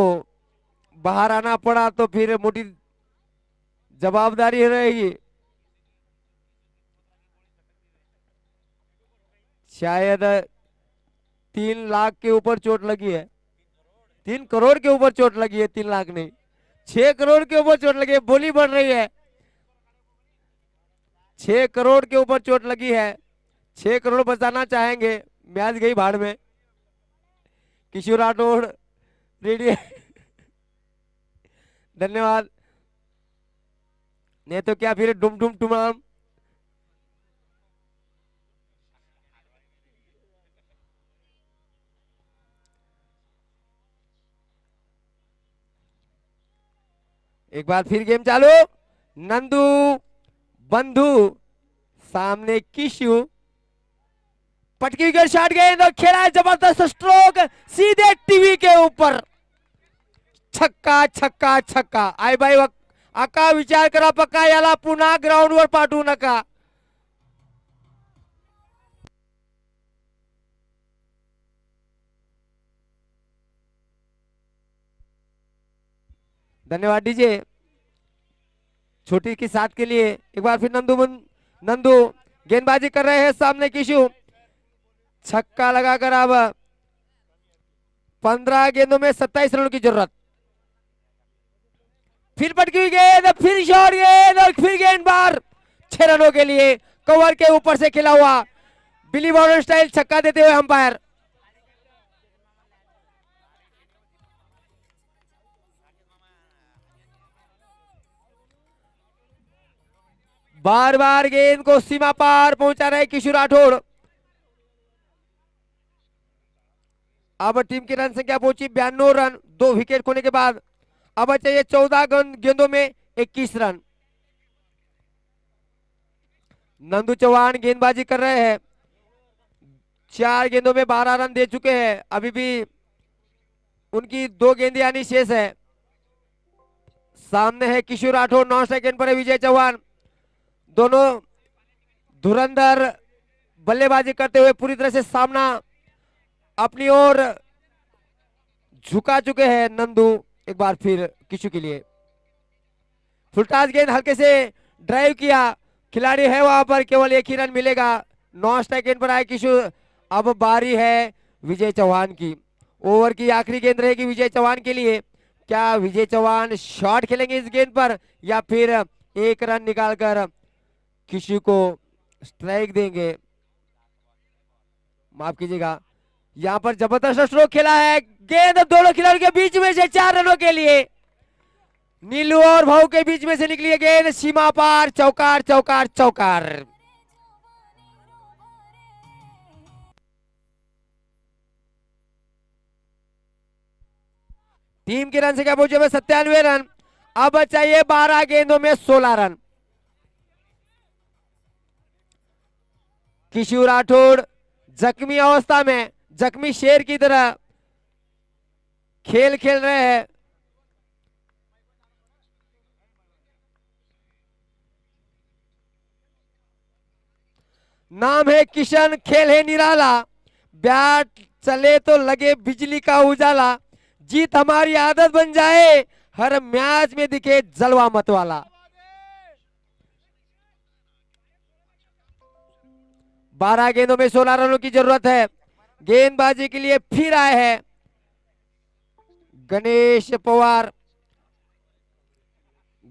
बाहर आना पड़ा तो फिर मोटी जवाबदारी रहेगी। शायद 3 लाख के ऊपर चोट लगी है, 3 करोड़ के ऊपर चोट लगी है, 3 लाख नहीं, 6 करोड़ के ऊपर चोट लगी है। बोली बढ़ रही है, 6 करोड़ के ऊपर चोट लगी है। 6 करोड़ बचाना चाहेंगे, मैच गई भाड़ में। किशोर राठौड़ रेडी है। धन्यवाद। नहीं तो क्या फिर डुम डुम टुमाम। एक बार फिर गेम चालू। नंदू बंधु सामने किशु, पटकी विकेट शॉट गए और खेला है जबरदस्त स्ट्रोक सीधे टीवी के ऊपर। छक्का छक्का छक्का। आई बाई आका विचार करा पक्का याला पुन्हा ग्राउंडवर पाठवू नका। धन्यवाद डीजे छोटी की साथ के लिए। एक बार फिर नंदू गेंदबाजी कर रहे हैं, सामने किशु, छक्का लगाकर अब 15 गेंदों में 27 रनों की जरूरत। फिर पटकी हुई गेंद, फिर शॉट गेंद और फिर गेंद बार 6 रनों के लिए कवर के ऊपर से खेला हुआ बिली बॉर्डर स्टाइल छक्का देते हुए अंपायर। बार बार गेंद को सीमा पार पहुंचा रहे किशोर राठौड़। अब टीम की रन संख्या पहुंची 92 रन 2 विकेट खोने के बाद। अब चाहिए 14 गेंदों में 21 रन। नंदू चौहान गेंदबाजी कर रहे हैं, 4 गेंदों में 12 रन दे चुके हैं। अभी भी उनकी 2 गेंदें आनी शेष है। सामने है किशोर राठौड़, नॉन स्ट्राइक गेंद पर है विजय चौहान। दोनों धुरंधर बल्लेबाजी करते हुए पूरी तरह से सामना अपनी ओर झुका चुके हैं। नंदू एक बार फिर किशु के लिए फुलटास गेंद हल्के से ड्राइव किया, खिलाड़ी है वहां पर, केवल 1 ही रन मिलेगा। नॉन स्ट्राइक गेंद पर आए किशु। अब बारी है विजय चौहान की। ओवर की आखिरी गेंद रहेगी विजय चौहान के लिए। क्या विजय चौहान शॉट खेलेंगे इस गेंद पर या फिर 1 रन निकालकर किशु को स्ट्राइक देंगे? माफ कीजिएगा, यहां पर जबरदस्त स्ट्रोक खेला है। गेंद दोनों खिलाड़ियों के बीच में से 4 रनों के लिए। नीलू और भाऊ के बीच में से निकली है गेंद, सीमा पार, चौकार चौकार चौकार। टीम की रन संख्या पहुंचे 97 रन। अब चाहिए 12 गेंदों में 16 रन। किशोर राठौड़ जख्मी अवस्था में, जख्मी शेर की तरह खेल खेल रहे हैं। नाम है किशन, खेल है निराला, बैट चले तो लगे बिजली का उजाला, जीत हमारी आदत बन जाए, हर मैच में दिखे जलवा मत वाला। 12 गेंदों में 16 रनों की जरूरत है। गेंदबाजी के लिए फिर आए हैं गणेश पवार।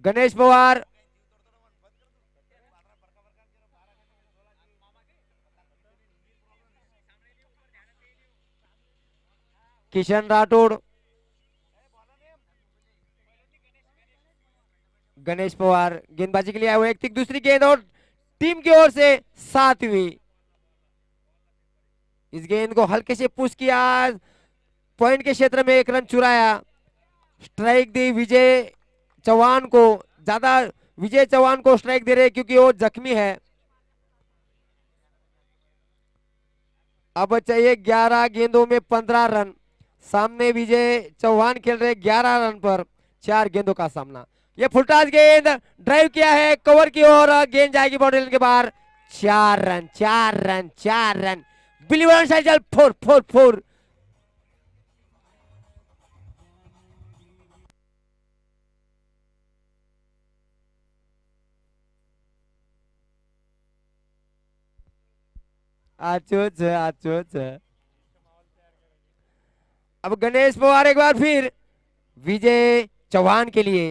गणेश पवार किशन राठौड़, गणेश पवार गेंदबाजी के लिए आए हुए। एक दूसरी गेंद और टीम की ओर से 7वीं। इस गेंद को हल्के से पुश किया, पॉइंट के क्षेत्र में 1 रन चुराया, स्ट्राइक दी विजय चौहान को। ज्यादा विजय चौहान को स्ट्राइक दे रहे क्योंकि वो जख्मी है। अब चाहिए 11 गेंदों में 15 रन। सामने विजय चौहान खेल रहे 11 रन पर 4 गेंदों का सामना। ये फुलटास गेंद ड्राइव किया है कवर की ओर, गेंद जाएगी बाउंड्री के बाहर। 4 run 4 run 4 run. Believer cycle 4 4 4। आचो छ आचो छ। अब गणेश पवार एक बार फिर विजय चौहान के लिए।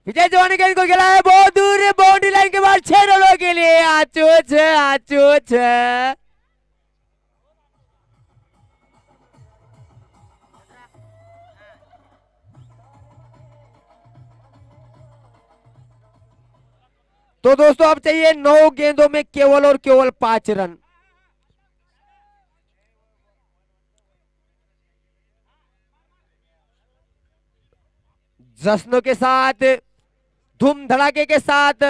विजय चौहान ने गेंद को खेला है बहुत दूर, बाउंड्री लाइन के बाद 6 रनों के लिए। आचोच आचोच। तो दोस्तों अब चाहिए 9 गेंदों में केवल और केवल 5 रन। जश्नों के साथ, धूम धड़ाके के साथ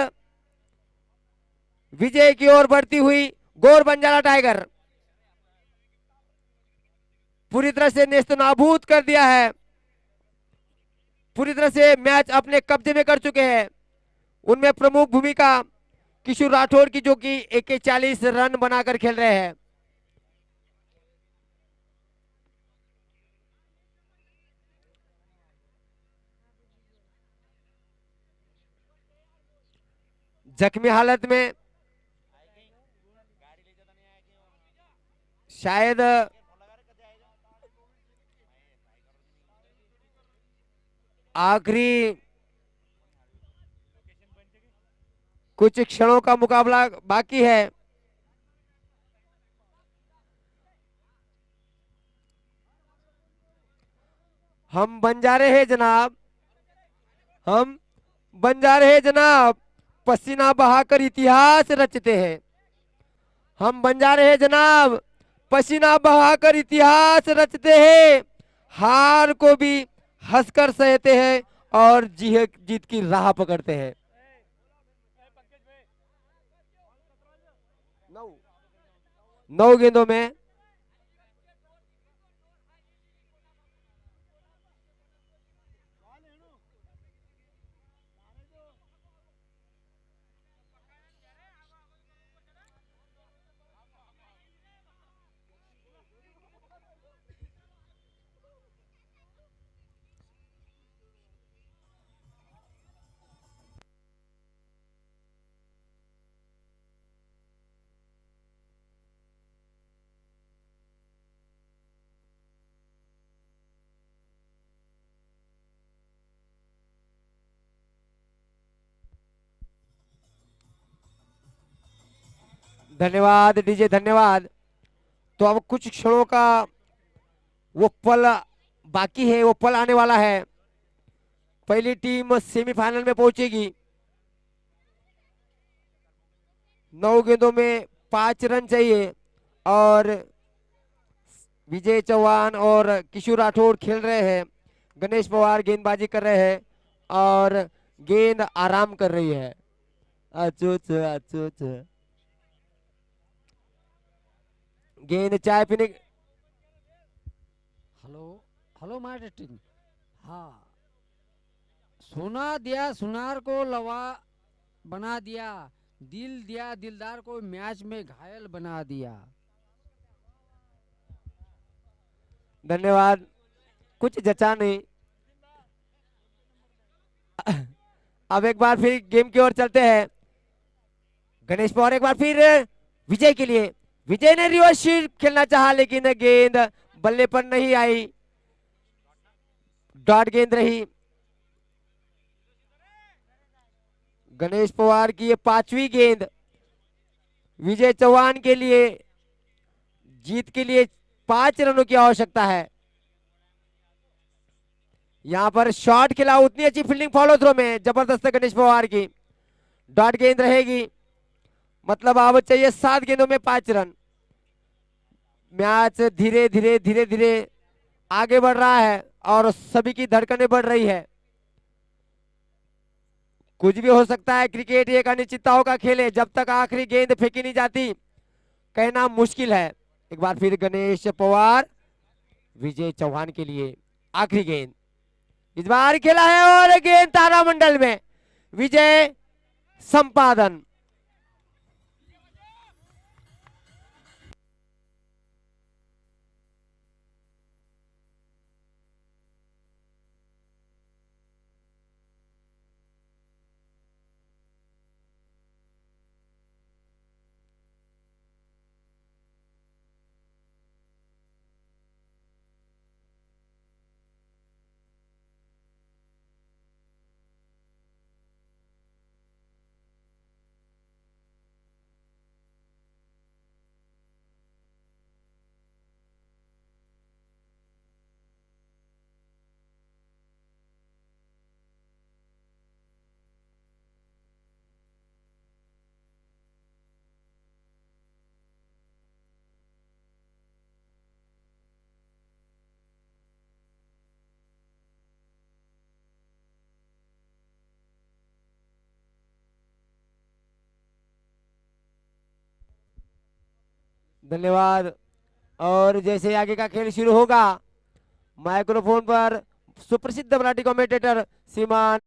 विजय की ओर बढ़ती हुई गौर बंजारा टाइगर पूरी तरह से नेस्तनाबूद कर दिया है, पूरी तरह से मैच अपने कब्जे में कर चुके हैं। उनमें प्रमुख भूमिका किशोर राठौर की, जो कि 41 रन बनाकर खेल रहे हैं। जख्मी हालत में शायद आखिरी कुछ क्षणों का मुकाबला बाकी है। हम बंजारे हैं जनाब, हम बंजारे हैं जनाब, पसीना बहाकर इतिहास रचते हैं। हम बंजारे हैं जनाब, पसीना बहाकर इतिहास रचते हैं। हार को भी हंसकर सहते हैं और जीत की राह पकड़ते हैं। 9 गेंदों में धन्यवाद डीजे, धन्यवाद। तो अब कुछ क्षणों का वो पल बाकी है, वो पल आने वाला है। पहली टीम सेमीफाइनल में पहुंचेगी। 9 गेंदों में 5 रन चाहिए और विजय चौहान और किशोर राठौर खेल रहे हैं। गणेश पवार गेंदबाजी कर रहे हैं और गेंद आराम कर रही है। अचूच अचूच। गेंद चाय पीने। हेलो हेलो माय टेस्टिंग। हाँ, सोना दिया सुनार को लवा बना दिया, दिल दिया दिलदार को मैच में घायल बना दिया। धन्यवाद, कुछ जचा नहीं। अब एक बार फिर गेम की ओर चलते हैं। गणेश पवार एक बार फिर विजय के लिए। विजय ने रिवर्स स्वीप खेलना चाहा लेकिन गेंद बल्ले पर नहीं आई, डॉट गेंद रही। गणेश पवार की ये 5वीं गेंद। विजय चौहान के लिए जीत के लिए 5 रनों की आवश्यकता है। यहां पर शॉट खेला, उतनी अच्छी फील्डिंग फॉलो थ्रो में जबरदस्त है गणेश पवार की। डॉट गेंद रहेगी, मतलब अब चाहिए 7 गेंदों में 5 रन। मैच धीरे धीरे धीरे धीरे आगे बढ़ रहा है और सभी की धड़कनें बढ़ रही है। कुछ भी हो सकता है, क्रिकेट एक अनिश्चितताओं का खेल है। जब तक आखिरी गेंद फेंकी नहीं जाती कहना मुश्किल है। एक बार फिर गणेश पवार विजय चौहान के लिए आखिरी गेंद इस बार खेला है और गेंद तारामंडल में। विजय संपादन। धन्यवाद। और जैसे आगे का खेल शुरू होगा, माइक्रोफोन पर सुप्रसिद्ध मराठी कमेंटेटर श्रीमान